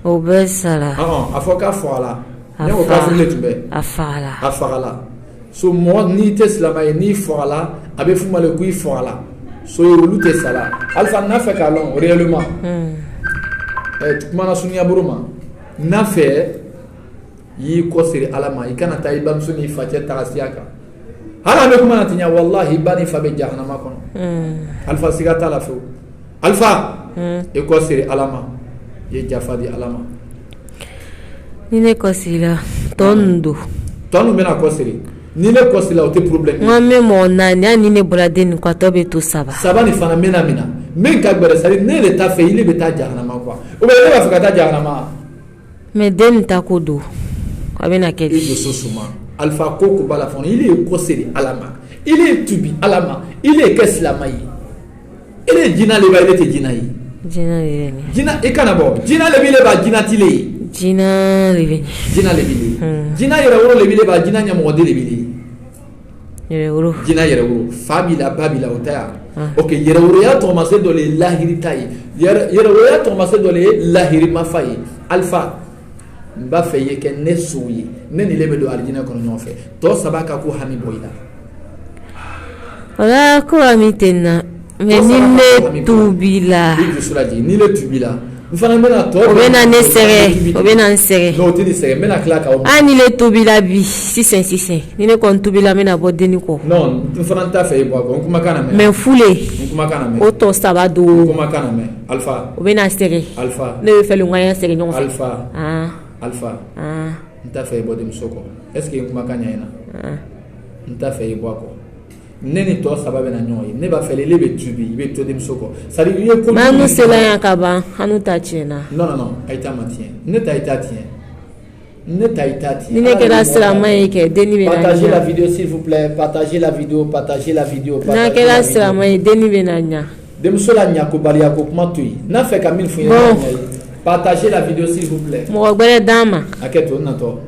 Obesala. Afoka Fouala. Ne o kafiri le tumbe. Afala. So mo ni teslamay ni Fouala. Abe fuma le kui Fouala. So yurulute sala. Alpha nafe kalon réellement. Tukmana sunya buruma. Nafe yi kosiri alama. Ikana ta ibam suni fatia tarasiaka. Hala me kuma natinya wallahi bani fabe jahannama kono. Alpha sigata la feu. Alpha e kosiri alama. Ye jafadi alama. Nine kosila tondu. Tonu mena kosiri. Nine kosila o te problème. Ngame mo nani nine boladeni kwa tobe to saba. Saba ni fana mena. Men ka gbere sari ne le ta fe ile be ta jahannama quoi. O be le ba fa ta jahannama. Me den ta kodo. Abena kedi. Et de sosuma. Alpha koko bala fon il est kosiri alama. Il est tubi alama. Il est keslama yi. Il est jina le ba ile te jina yi. Jina e kana bo. Jina le bile ba jina tile. Jina le bile. Jina yere woro le bile ba jina nya mo de le bile. Yere woro. Jina yere woro. Fabila babila otaya. Ok, yere woro ya tomase do le lahiri tai. Yere woro ya tomase do le lahiri mafai. Alpha mba feye ke ne souyi. Ne ni lebe do aljina kono nyon fe. To sabaka ko hami boyda. Wala ko amitena. Mais ni le tubila. Ni le tubila. Obena ne sere. Obena nsere. No tini sere. Mena klaka o. Ni le tubila bi 666. Ni ne kon tubila mena bodeni ko. Non, tu fana ta fe bo ko. Kuma kana me. Men fule. Kuma kana me. Oto sabado. Kuma kana me. Alpha. Obena sere. Alpha. Ne fe lu ngaya sere nyon. Alpha. Alpha. Nta fe bo dem soko. Est-ce que kuma kana ina? Nta fe bo ko. Neni to sababe na nyoy ne ba fele lebe tubi be to dem soko sari ye ko manu sela ya kaba hanu ta tiena non aita matien ne ta ita tien ni ne kera sela mai ke deni be na partagez la vidéo s'il vous plaît partagez la vidéo na kera sela mai deni be na nya dem sola nya ko bali ko kuma tui na fe ka min fu ya partagez la vidéo s'il vous plaît mo gbere dama aketo na to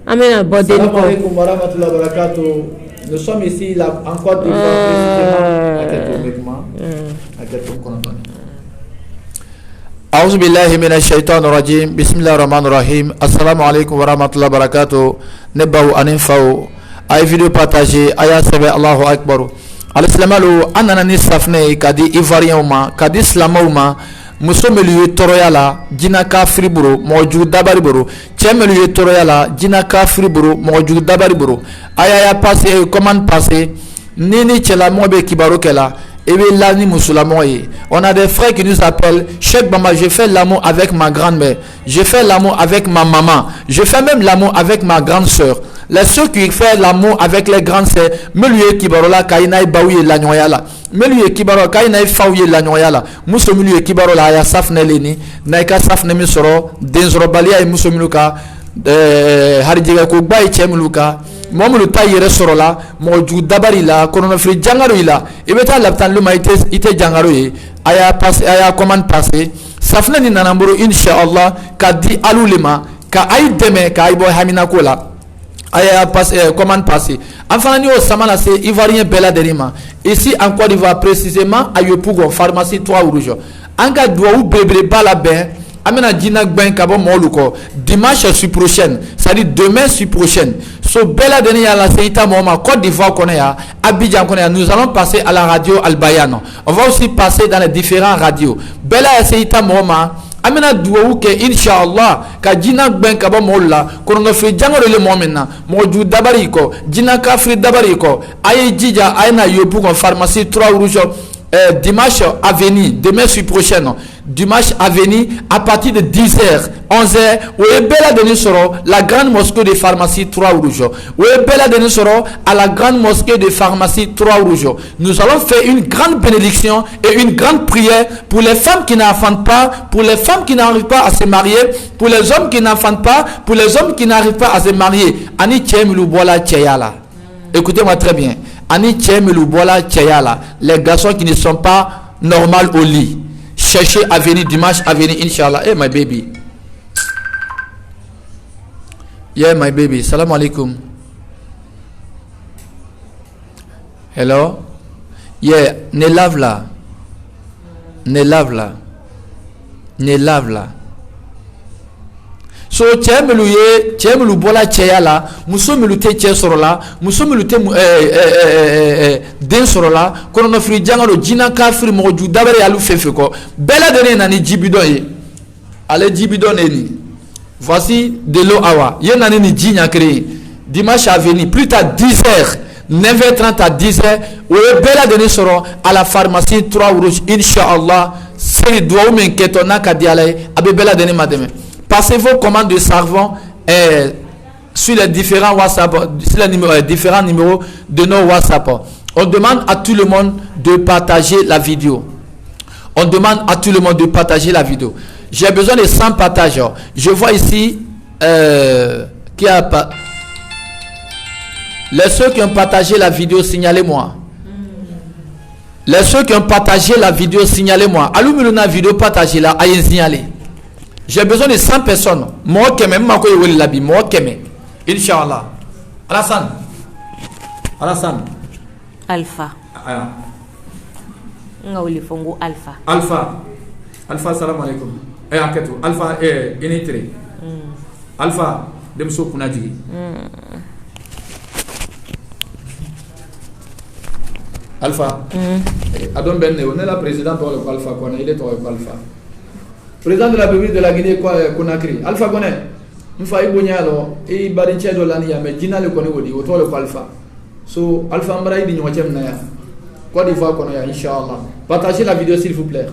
amena bodeni ko assalamu alaykum wa rahmatullahi wa barakatuh. Nous sommes ici là encore deux fois précisément à quel point أعوذ بالله من الشيطان الرجيم بسم الله الرحمن الرحيم السلام عليكم ورحمة الله وبركاته نبأو أنفاو أي فيديو بارتاجي أيا سبع الله أكبر على السلام أننا نسافني كدي إفاريوما كدي سلاموما muso melu ye tɔɔrɔya la jina kafiri boro mɔgɔ jugu dabari boro cɛ melu ye tɔɔrɔya la jina kafiri boro mɔgɔ jugu dabari boro ayaya passe commande passe ni cɛlamɔgɔ bɛ kibaru kɛ la et bien là ni musulamɔgɔ ye on a des frères qui nous appellent Cheikh Bamba je fais l'amour avec ma grand-mère je fais l'amour avec ma maman je fais même l'amour avec ma grande sœur les ceux qui font l'amour avec les grandes sœurs melu ye kibaru la kaina baouye la ɲɔgɔnya la melu ye kibaro kay nay fawye la ɲɔgɔnya la muso melu ye kibaro la ya safne leni nay ka safne mi sɔrɔ den sɔrɔ baliya ye muso melu ka harijɛgɛ ko gba ye cɛ melu ka mɔgɔ melu ta yɛrɛ sɔrɔ la mɔgɔ jugu dabari la kɔnɔnafili jangaro i la i bɛ taa labitan luma i tɛ jangaro ye a y'a commande passé safne ni nana bolo inshallah ka di alu le ma ka ayi dɛmɛ ka ayi bɔ haminako la aya commande passée enfin ni au samana c'est ivoirien bella derima ici en Côte d'Ivoire précisément à Yopougon pharmacie 3 rouge anga doit ou bebre bala ben amena dina ben kabo moluko dimanche sur prochaine c'est-à-dire demain sur prochaine so bella derima la seita moma Côte d'Ivoire connaît Abidjan connaît nous allons passer à la radio Al Bayano on va aussi passer dans les différentes radios bella seita moma amena duwawu ke inshallah ka jina gben ka ba molla kono fe jangoro le momena moju dabari ko jina kafri dabari ko ay jija ayna yobu ko pharmacie 3 rouge dimanche à venir, demain sur prochaine, dimanche à venir, à partir de 10h, 11h, où est belle de Nisoro, la grande mosquée de pharmacie 3 rouges. Où est belle de Nisoro, à la grande mosquée de pharmacie 3 rouges. Nous allons faire une grande bénédiction et une grande prière pour les femmes qui n'enfantent pas, pour les femmes qui n'arrivent pas à se marier, pour les hommes qui n'enfantent pas, pour les hommes qui n'arrivent pas à se marier. Ani Tchemilou Bola Tcheyala. Écoutez-moi très bien. Ani Tchemilou Bola Tcheyala. Les garçons qui ne sont pas normaux au lit. Cherchez à venir dimanche à venir, Inch'Allah. Hey, my baby. Yeah, my baby. Salam alaikum. Hello. Yeah, ne lave là. Ne lave là. Ne lave là. So tchemelu bola tcheyala, musomelu te tche sorola, musomelu te den sorola, kono fri jangalo jina kafiri mo ju dabare yalu fefeko. Bela dene nani jibidon ye. Ale jibidon eni. Voici de l'eau awa. Ye nani ni jinya créé. Dimanche à venir, plus tard 10h, 9h30 à 10h, ou bela dene soro à la pharmacie 3 rouges, Inch'Allah. C'est doua ou men ketona kadiale, abe bela dene mademe. Passez vos commandes de savon sur les différents WhatsApp, sur les différents numéros de nos WhatsApp. On demande à tout le monde de partager la vidéo. On demande à tout le monde de partager la vidéo. J'ai besoin de 100 partages. Je vois ici qui a pas. Les ceux qui ont partagé la vidéo, signalez-moi. Les ceux qui ont partagé la vidéo, signalez-moi. Allume vidéo partagée là, allez signaler. J'ai besoin de 100 personnes. Moi, même ma koye weli labi, moi keme. Inch'Allah. Alassane. Alassane. Alpha. Ah. Nga wili fongo Alpha. Alpha. Alpha, salam alaikum. Aketou. Alpha, initre. Alpha, demso kunaji. Alpha. Adon Benne, on est la présidente de Alpha, il est Alpha. Président de la République de la Guinée-Conakry, Alpha Gone, Mfa Ibonyalo, et Barinche de l'Ania, mais Gina le connaît au toit le Alpha. So, Alpha Mbraï di Nwachem Naya. Quoi d'Ivoire qu'on a, Inch'Allah. Partagez la vidéo s'il vous plaît.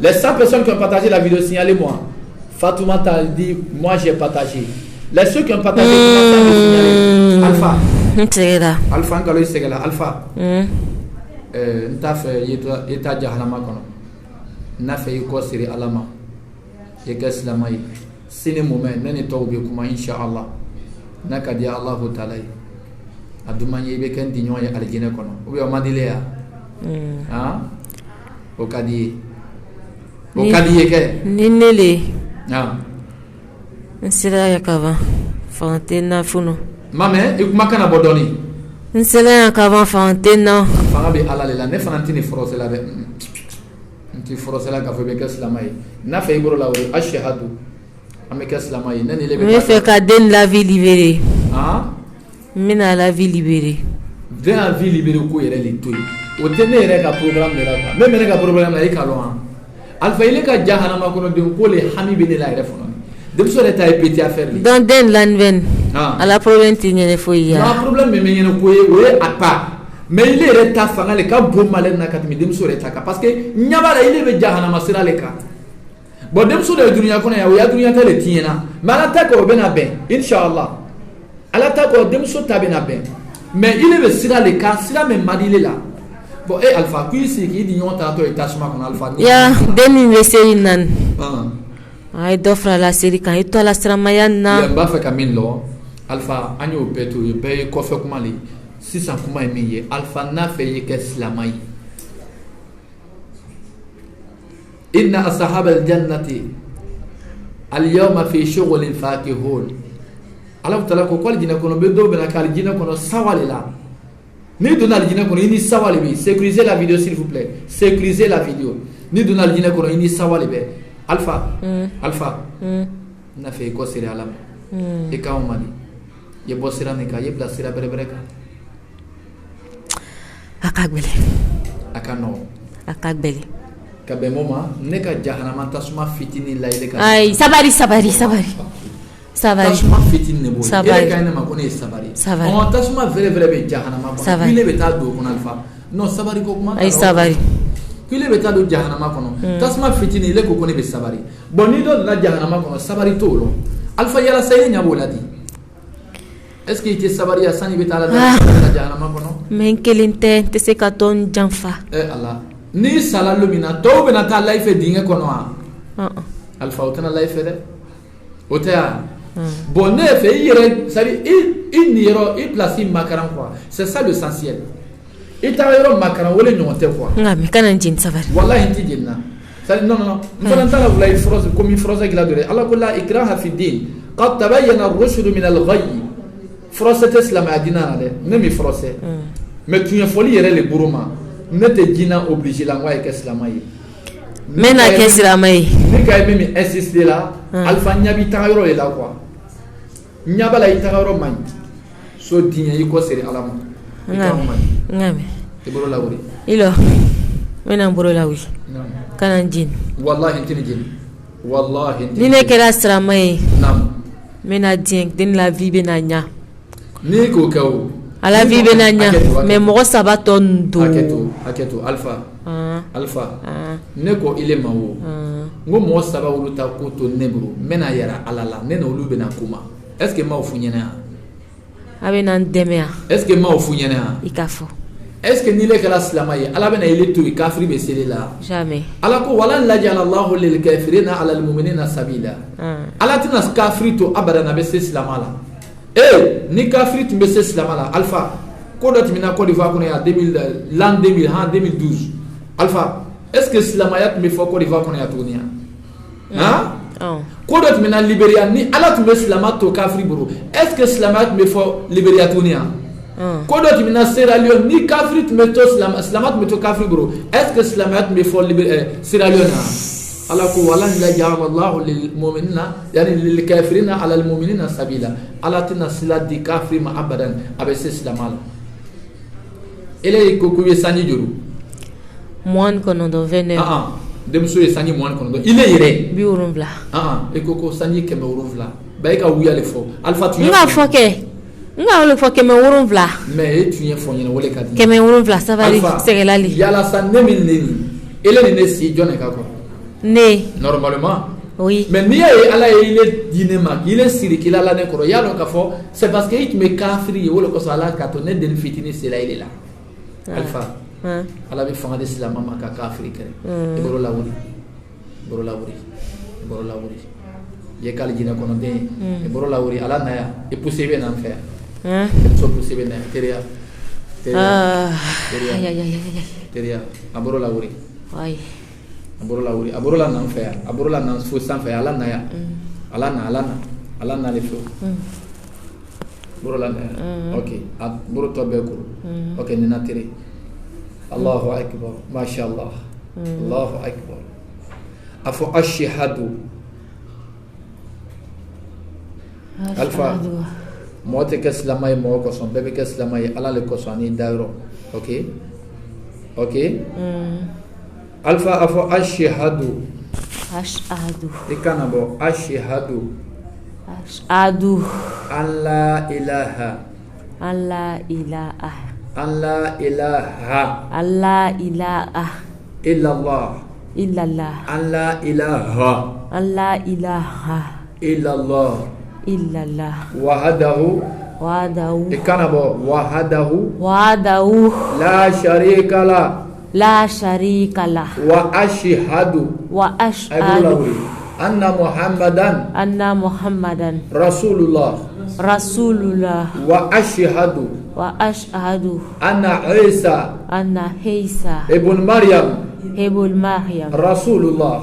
Les 100 personnes qui ont partagé la vidéo, signalez-moi. Fatouma t'a dit, moi j'ai partagé. Les ceux qui ont partagé, signalez. Alpha. Alpha Ngalo Segala. Alpha. N'ta fait Yeta Jahanama Kono. N'a fait quoi siri alama et qu'est-ce la maille c'est le moment n'est pas oublié comme Inch'Allah n'a qu'à dire Allah ta'ala a demandé il y a dignon et aljina kono ou bien madilea ah au kadi que ninele ah nsela yakava fantena funo mame ikumakana bodoni nsela yakava fantena farabi ala ne fanantini frose la be ti forosela ka fobe kaslamay na fe ibro lawo ashhadu ameka slamay nani lebe me fe ka den la vie libérée ah mina la vie libérée de la vie libérée ko yere li toy o tene re ka programme de la même re ka programme la ikalo an alfa ile ka jahannama ko de ko le hamibe ne la refono dem so reta e petit affaire dans den lanven à la problème tine fo ya na problème me nyene ko e apa mais il est ta fanga le ka bon malin na katmi dem so reta ka parce que nyabara il be jahannama sira le ka bon dem so de dunya ko na ya dunya ta le tiena mala ta ko bena ben Inch'Allah ala ta ko dem so ta bena ben mais il be sira le ka sira me madile la bon alpha qui c'est qui dit on ta to etasma kon alpha ya den investir nan ay dofra la série kan ito la sira mayana ya ba fa kamin lo alpha anyo peto ye be ko fa kuma li si ça kuma emiye alpha na fe ye keslamai inna ashab aljannati alyawma fi shughulin fakihun Allah ta'ala ko kwal jina kono be do be na kal jina kono sawale la ni donal jina kono ini sawale bi sécuriser la vidéo s'il vous plaît sécuriser la vidéo ni donal jina kono ini sawale be alpha alpha na fe ko sire alam e ka umani ye bosira ne ka ye plasira bere bere ka akagbele akano akagbele kabe moma ne ka jahannama tasuma fitini la ile ka ay sabari tasuma fitini ne bo ile ka ne ma ko ne sabari on tasuma vere vere be jahannama ko ile be ta do ko alfa non sabari ko kuma ay sabari kile beta do jahannama kono tasma fitini ile ko koni be sabari bon ni do na jahannama kono sabari tolo alfa yala sayi nyabo ladi est-ce que ite sabari ya sani beta la jahannama kono men kelinte te se ka ton janfa Allah ni salalu mina to be na ta life dinga kono alfa otana life de otea bon ne fait yere sari il niro il place makaran quoi c'est ça l'essentiel il t'a yoro makaran wala nyonte quoi ngami kana jin sabari wallahi inti jinna sari non fanta la wala froze comme froze gila dore Allah kullu ikraha fi din qad tabayyana ar-rushd min al-ghayy froze islam adina ale nemi froze mais tu es folie yere le buruma ne te dina obligé la ngwa ke islamay mena ke islamay ni kay mimi insister là alfa nyabi ta yoro la quoi nyabala itagaro man so dinya yiko seri alama ngame iboro lawri ilo mena boro lawi kana jin wallahi intini jin wallahi ni ne kera stramay nam mena dien den la vie benanya ni ko kaw ala vie benanya mais mo sabaton do haketo alfa ne ko ile mawo ngo mo sabawu ta ko to nebro mena yara alala ne no lube na kuma est-ce que ma funyana abena ndemea est-ce que ma funyana ikafo est-ce que ni le kala slamaye ala bena ile to kafiri be selela jamais ala ko wala la jala Allah lil kafirina ala al mu'minina sabila ala tina kafiri to abada be se slamala ni kafiri to be se slamala alpha ko dot mina ko diva ko ya 2000 l'an 2000 ha 2012 alpha est-ce que slamayat me fo ko diva ko ya tunia ko dot mina Liberia ni ala to be slamat to kafiri buru est-ce que slamat me fo Liberia tunia ko dot mina Sierra Leone ni kafiri to me to slamat me to kafiri buru est-ce que slamat me fo Sierra Leone ala ko walan la ja'ala Allah lil mu'minina yani lil kafirina ala al mu'minina sabila ala tina siladi kafiri ma abadan abese slamal ele ko ko yesani juru moan kono do vene demso yesani moan kono do ile yere bi urumvla e ko ko sani keme urumvla bay ka wuya le fo alfa tu nga foke nga le foke me urumvla mais tu y fo nyene wole kadi keme urumvla savali segelali yala san nemin neni ele ne si jone ka ko ne normalement oui mais ni ala il est dinema il est siriki la ne koro ya donc fo c'est parce que il me kafri wole ko sala ka to ne den fitini c'est là il est là alpha ala bi fanga de islam ma ka kafri kare e boro lawuri ye kala jina kono de e boro lawuri ala na ya e poussé be nan faire so poussé be na teria aboro lawuri ay aboro la nan faire aboro la nan fo san faire ala na ya ala na le fo boro la ok boro to be ko ok ni na teri Allahu akbar ma sha Allah Allahu akbar afu ashhadu alfa mote ke islamay mo ko son bebe ke islamay ala le ko soni dairo ok alfa afu ashhadu ikanabo ashhadu alla ilaha illallah alla ilaha illallah wahdahu ikanabo wahdahu la sharika la wa ashhadu anna muhammadan rasulullah wa ashhadu anna isa ibn maryam rasulullah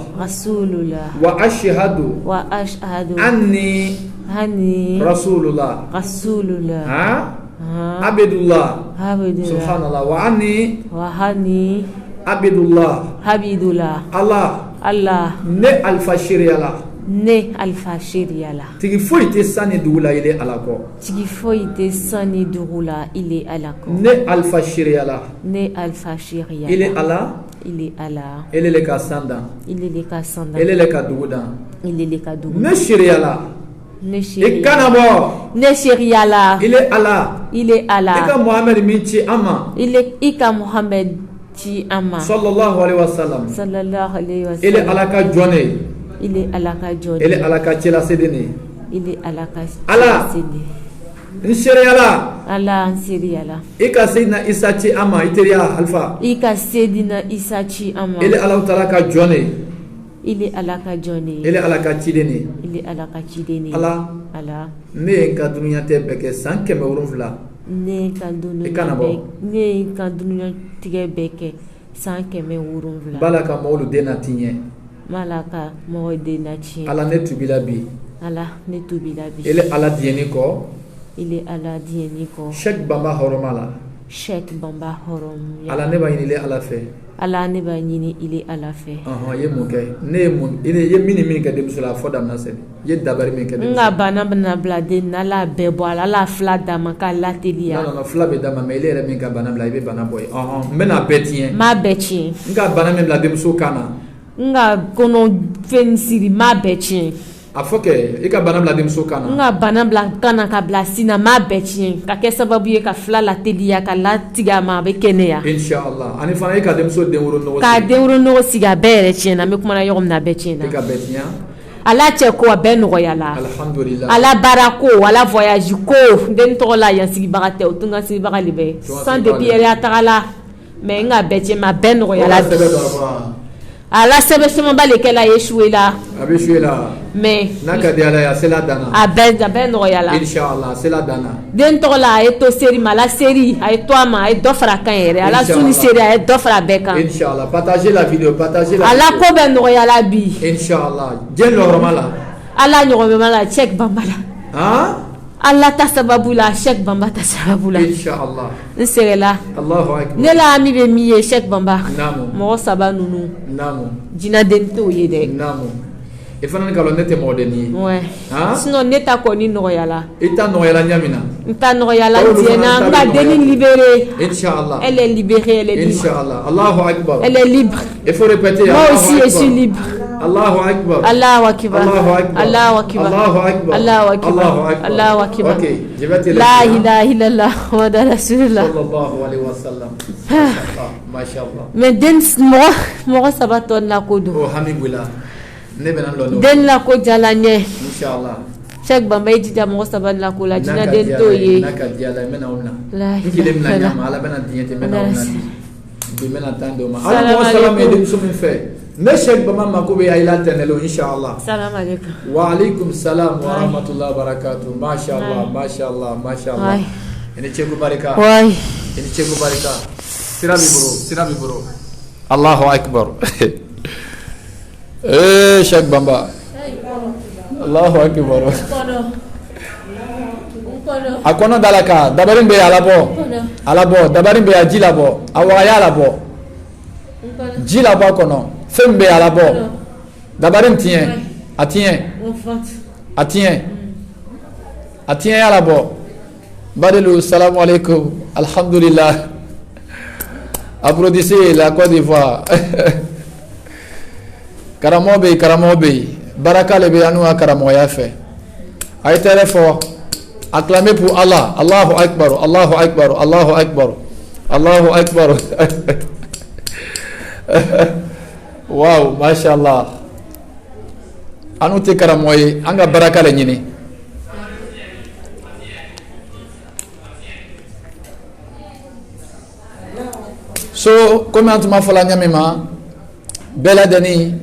wa ashhadu anni rasulullah abdullah subhanallah wa anni abdullah Allah ne alfa shiriyala tigi foyi te sani dugula ile alako ne alfa shiriyala ile ala ile le ka sanda ile le ka dugudan ne shiriyala Ne chéri. Et Kanabo. Ne chéri Allah. Il est Allah. Il est Allah. Ika Mohamed Minchi Amma. Il est Ika Mohamed Ti Amma. Sallallahu alayhi wa sallam. Sallallahu alayhi wa sallam. Il est Allah ka Joné. Il est Allah ka Joné. Il est Allah ka Tchela Sedene. Il est Allah ka Allah. Nsheri Allah. Allah Nseri Allah. Ika Sayyidina Isa Ti Amma. Iteria Alpha. Ika Sayyidina Isa Ti Amma. Il est Allah Ta'ala ka Joné. Il est Allah ka Joné. Il est Allah ka Tidene. Il est Allah ka Tidene. Allah. Allah. Ne ka dunya te beke 100 Ne ka dunya tige beke 100 balaka mawlu dena tinye. Malaka mo dena tinye. Allah ne tubila bi. Allah ne tubila bi. Il est Allah dieni ko. Il est Allah dieni ko. Sheikh Bamba horomala. Sheikh Bamba horom. Allah ne ba yini le Allah fait. Allah ne ba yini il est Allah fait. Ye mun kɛ ne ye mun ye min kɛ denmuso la fɔ damina sɛbɛn ye dabari min kɛ denmuso nga bana bana bila den na la bɛɛ bɔ ala la fila d'a ma k'a lateliya. non fila bɛ d'a ma mais ile yɛrɛ min ka bana bila i bɛ bana bɔ ye n bɛna bɛɛ tiɲɛ. M'a bɛɛ tiɲɛ. n ka bana min bila denmuso kan na. Nga kɔnɔ fɛn siri m'a bɛɛ tiɲɛ. A fɔ kɛ i ka bana bila denmuso kan na. Nga bana bila kan na ka bila sin na m'a bɛɛ tiɲɛ ka kɛ sababu ye ka fila lateliya ka latigɛ a ma a bɛ kɛnɛya. Inshallah ani fana i ka denmuso den wolo nɔgɔ sigi. K'a den wolo nɔgɔ sigi a bɛɛ yɛrɛ tiɲɛ na n bɛ kumana yɔrɔ min na a bɛɛ tiɲɛ na. I ka bɛɛ tiɲɛ. Ala cɛ ko a bɛɛ nɔgɔya la. Alhamdulillah. Ala baara ko ala voyage ko den tɔgɔ la yan sigibaga tɛ o tun ka sigibaga de bɛ sans depuis yɛrɛ a tagala mais n ka bɛɛ tiɲɛ ma a bɛɛ nɔgɔya la. Ala sɛbɛ sɛbɛnba le kɛla ye échoué la. A bɛ échoué la. Mais n'a ka di Ala ye a sela dan na. a bɛɛ nɔgɔya la. Inshallah a sela dan na. Den tɔgɔ la a ye to seri ma ala seri a ye to a ma a ye dɔ fara a kan yɛrɛ ala su ni seri a ye dɔ fara a bɛɛ kan. Inshallah partagez la vidéo partagez la. Ala ko bɛɛ nɔgɔya la bi. Inshallah diɲɛ nɔgɔma la. Ala ɲɔgɔnma la Cheikh Bamba la. Han. Allah ta sababu la Cheikh Bamba ta sababu la. Inshallah. N sɛgɛla. Allahu akbar. Ne la ami bɛ min ye Cheikh Bamba. Naamu. Mɔgɔ saba ninnu. Naamu. Jinaden t'o ye dɛ. Naamu. I fana ni ka lɔn ne tɛ mɔgɔ den ye. Ouais. Han. Sinon ne ta kɔni nɔgɔyala. I ta nɔgɔyala ɲa min na. N ta nɔgɔyala diɲɛna n ka denni libérée. Inshallah. Elle est libérée, elle est libre. Inshallah. Allahu akbar. Elle est libre. Il faut répéter. Moi aussi je suis libre. Allahu akbar. Allahu akbar. Allahu akbar. Allahu akbar. Allahu akbar. Allahu akbar. Allahu akbar. Ok, je vais te laisser. La ilaha illallah wa rasulullah. Sallallahu alayhi wa sallam. Mashallah. Mais den mɔgɔ saba tɔ la ko don. Oh hamidulillah. Ne bɛ na lɔn. Den la ko jala ɲɛ. Inshallah. Cheikh Bamba ye jija mɔgɔ saba la ko la jina den t'o ye. N'a ka di Ala ye n bɛna o minɛ. La n kelen bɛna ɲa ma Ala bɛna diɲɛ ten n bɛna o minɛ bi n bɛna tan d'o ma. Ala mɔgɔ salam ye denmuso min fɛ. Ne Cheikh Bamba mako bɛ Ayila tɛnɛlo inshallah. Salam alaikum. Wa alaikum salam wa rahmatullahi wa barakatuh. Mashallah mashallah mashallah. Ini Cheikh barika. Wai. Ini Cheikh barika. Sira bi bro. Allahu akbar. Cheikh Bamba. Allahu akbar. A kɔnɔ dalaka dabarin bɛ alabɔ dabarin bɛ a ji labɔ a wagaya labɔ ji labɔ kɔnɔ fɛn bɛ alabɔ dabarin tiɲɛ a tiɲɛ a tiɲɛ alabɔ Badelu salamu alaikum alhamdulillah applaudissez la Côte d'Ivoire karamɔgɔ bɛ yen baraka le bɛ anu ka karamɔgɔya fɛ a ye tɛrɛ fɔ acclamez pour Allah. Allahu Akbar, Allahu Akbar, Allahu Akbar, Allahu Akbar. Wow, mashallah. Anu te karamoye, anga baraka le nyini. So, comme on m'a fait la nyamima, belle deni,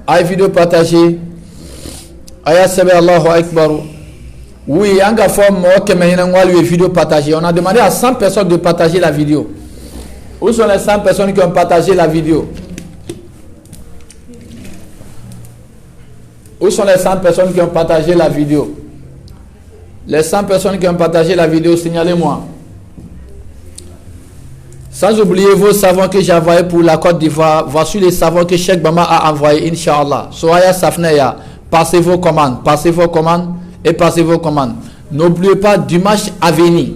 ay vidéo partagée, ayat sebe Allahu Akbar. Oui, on a fait une vidéo partagée. On a demandé à 100 personnes de partager la vidéo. Où sont les 100 personnes qui ont partagé la vidéo? Où sont les 100 personnes qui ont partagé la vidéo? Les 100 personnes qui ont partagé la vidéo, signalez-moi. Sans oublier vos savons que j'ai envoyés pour la Côte d'Ivoire. Voici les savons que Cheikh Bamba a envoyés, Inch'Allah. Soaya Safneya, passez vos commandes et passez vos commandes. N'oubliez pas dimanche à venir.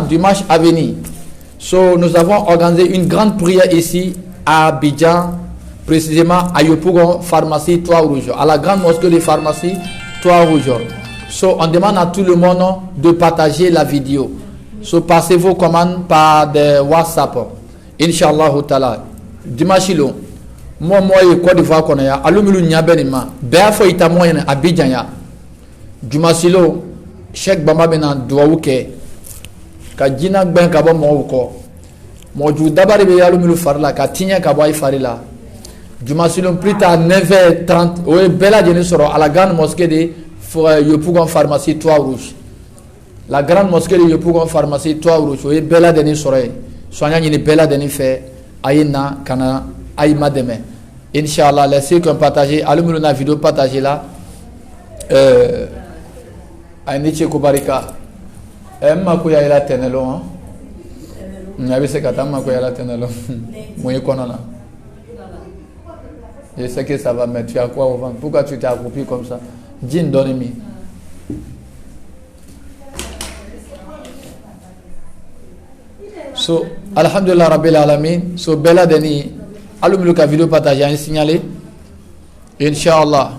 Dimanche à venir. So, nous avons organisé une grande prière ici à Abidjan, précisément à Yopougon, pharmacie Trois Rouges, à la grande mosquée de pharmacie Trois Rouges. So, on demande à tout le monde de partager la vidéo. So, passez vos commandes par des WhatsApp. Inch'Allah ta'ala. Dimanche, moi, Côte d'Ivoire, qu'on a, alumulu nyabenima, béafo itamoyen, Abidjan ya. Dimanche, Cheikh Bamba bena douaouke, ka jina ben kabo mouko. Moju dabari be alumulu farla, ka tinya kabo ay farila. Dimanche, plus tard, 9h30, oui, bella jeni soro, à la grande mosquée de Yopougon pharmacie Toit Rouge. La grande mosquée de Yopougon pharmacie Toit Rouge, oui, bella deni soro. Soigna ni bella deni fait, ayina, kana, ayima deme. Inch'Allah, laissez qu'on partage, alumulu na vidéo partage là. Ainiche kubarika. Emma kuya ila tenelo, hein? N'avez ce qu'attendre kuya ila tenelo. Moi, konana. Je sais que ça va, mais tu as quoi au ventre? Pourquoi tu t'es accroupi comme ça? Jean, donne-moi. So, alhamdulillah rabbil alamin. So, bella deni. Alumuluka vidéo partagée, un signalé. Inch'Allah.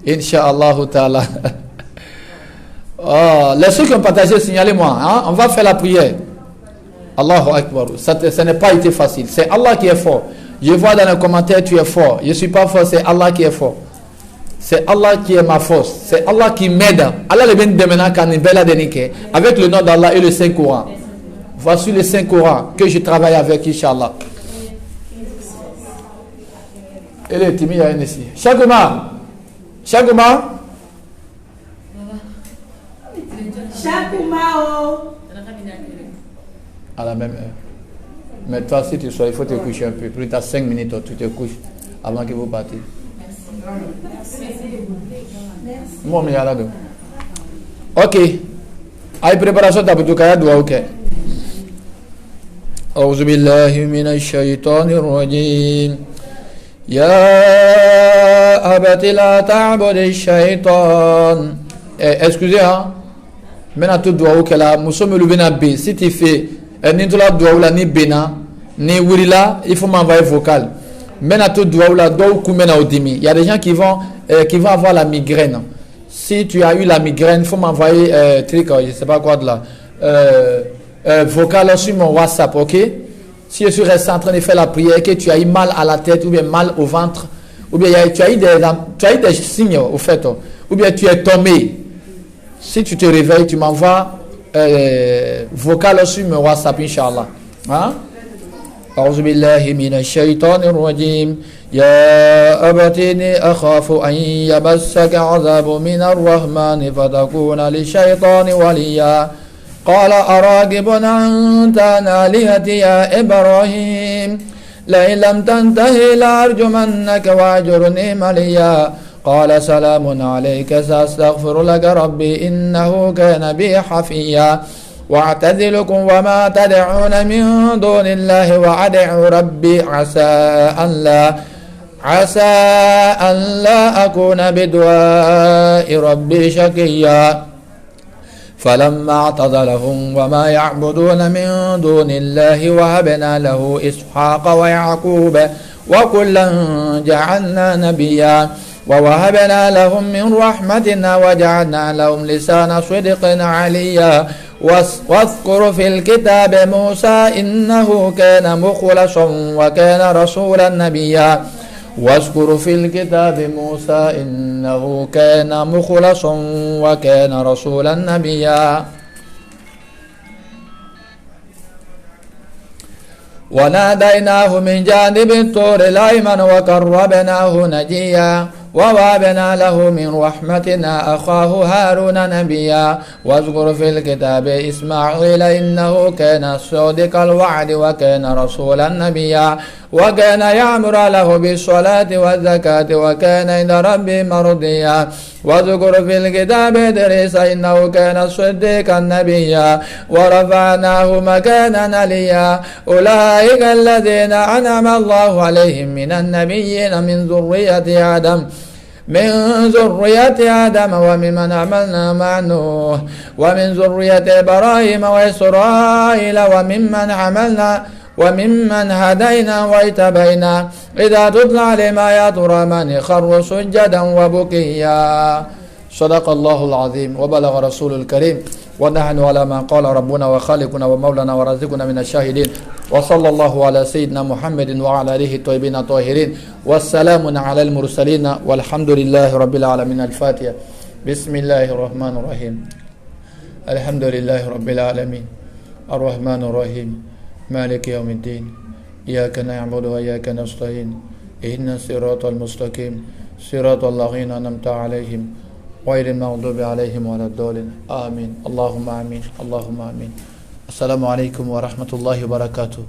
Inch'Allah ta'ala. Oh, les ceux qui ont partagé, signalez-moi. Hein? On va faire la prière. Allahu Akbar. Ça n'a pas été facile. C'est Allah qui est fort. Je vois dans les commentaires, tu es fort. Je ne suis pas fort, c'est Allah qui est fort. C'est Allah qui est ma force. C'est Allah qui m'aide. Allah le ben demena kanibela denike. Avec le nom d'Allah et le Saint-Coran. Voici le Saint-Coran que je travaille avec, Inch'Allah. Elle est timide ici. Chagouma. Chagouma. À la même heure. Mais toi, si tu sois, il faut te coucher un peu. Plus tard, 5 minutes, tu te couches avant que vous partiez. Moi, je suis là. Ok. Aïe, préparation, tu as tout cas, ok. أعوذ بالله من الشيطان الرجيم يا أبت لا تعبد الشيطان. Excusez, hein. Maintenant, tout doit ok là. Nous sommes le bénabé. Si tu fais ni tout la doit ou la ni béna ni wurila, il faut m'envoyer vocal. Maintenant, tout doit ou la doit ou koumena odimi. Il y a des gens qui vont avoir la migraine. Si tu as eu la migraine, il faut m'envoyer truc, je sais pas quoi de là. Vocal sur mon WhatsApp, ok? Si je suis resté en train de faire la prière, que tu as eu mal à la tête ou bien mal au ventre, ou bien tu as eu des signes au fait, ou bien tu es tombé. Si tu te réveilles, tu m'envoies vocal sur mon WhatsApp, Inch'Allah. Hein? أعوذ بالله من الشيطان الرجيم يا أبت إني أخاف أن يمسك عذاب من الرحمن فتكون للشيطان وليا قال أراغب أنت عن آلهتي يا إبراهيم لئن لم تنته لأرجمنك وأهجرني مليا قال سلام عليك سأستغفر لك ربي إنه كان بي حفيا واعتزلكم وما تدعون من دون الله وأدعو ربي عسى أن لا أكون بدعاء ربي شقيا فلما اعتزلهم وما يعبدون من دون الله وهبنا له إسحاق ويعقوب وكلا جعلنا نبيا ووهبنا لهم من رحمتنا وجعلنا لهم لسان صدق عليا واذكر في الكتاب موسى إنه كان مخلصا وكان رسولا نبيا واذكر في الكتاب موسى إنه كان مخلصا وكان رسولا نبيا وناديناه من جانب الطور الأيمن وقربناه نجيا ووهبنا له من رحمتنا أخاه هارون نبيا واذكر في الكتاب إسماعيل إنه كان صادق الوعد وكان رسولا نبيا وكان يأمر له بالصلاة والزكاة وكان عند ربه مرضيا واذكر في الكتاب إدريس إنه كان صديقا نبيا ورفعناه مكانا عليا أولئك الذين أنعم الله عليهم من النبيين من ذرية آدم وممن عملنا مع نوح ومن ذرية إبراهيم وإسرائيل وممن هدينا واجتبينا إذا تتلى عليهم آيات الرحمن خروا سجدا وبكيا صدق الله العظيم وبلغ رسول الكريم ونحن على ما قال ربنا وخالقنا ومولانا ورزقنا من الشاهدين وصلى الله على سيدنا محمد وعلى آله الطيبين الطاهرين والسلام على المرسلين والحمد لله رب العالمين. الفاتحة. بسم الله الرحمن الرحيم. الحمد لله رب العالمين الرحمن الرحيم مالك يوم الدين إياك نعبد وإياك نستعين اهدنا الصراط المستقيم صراط الذين أنعمت عليهم غير المغضوب عليهم ولا الضالين آمين. اللهم آمين اللهم آمين. السلام عليكم ورحمة الله وبركاته.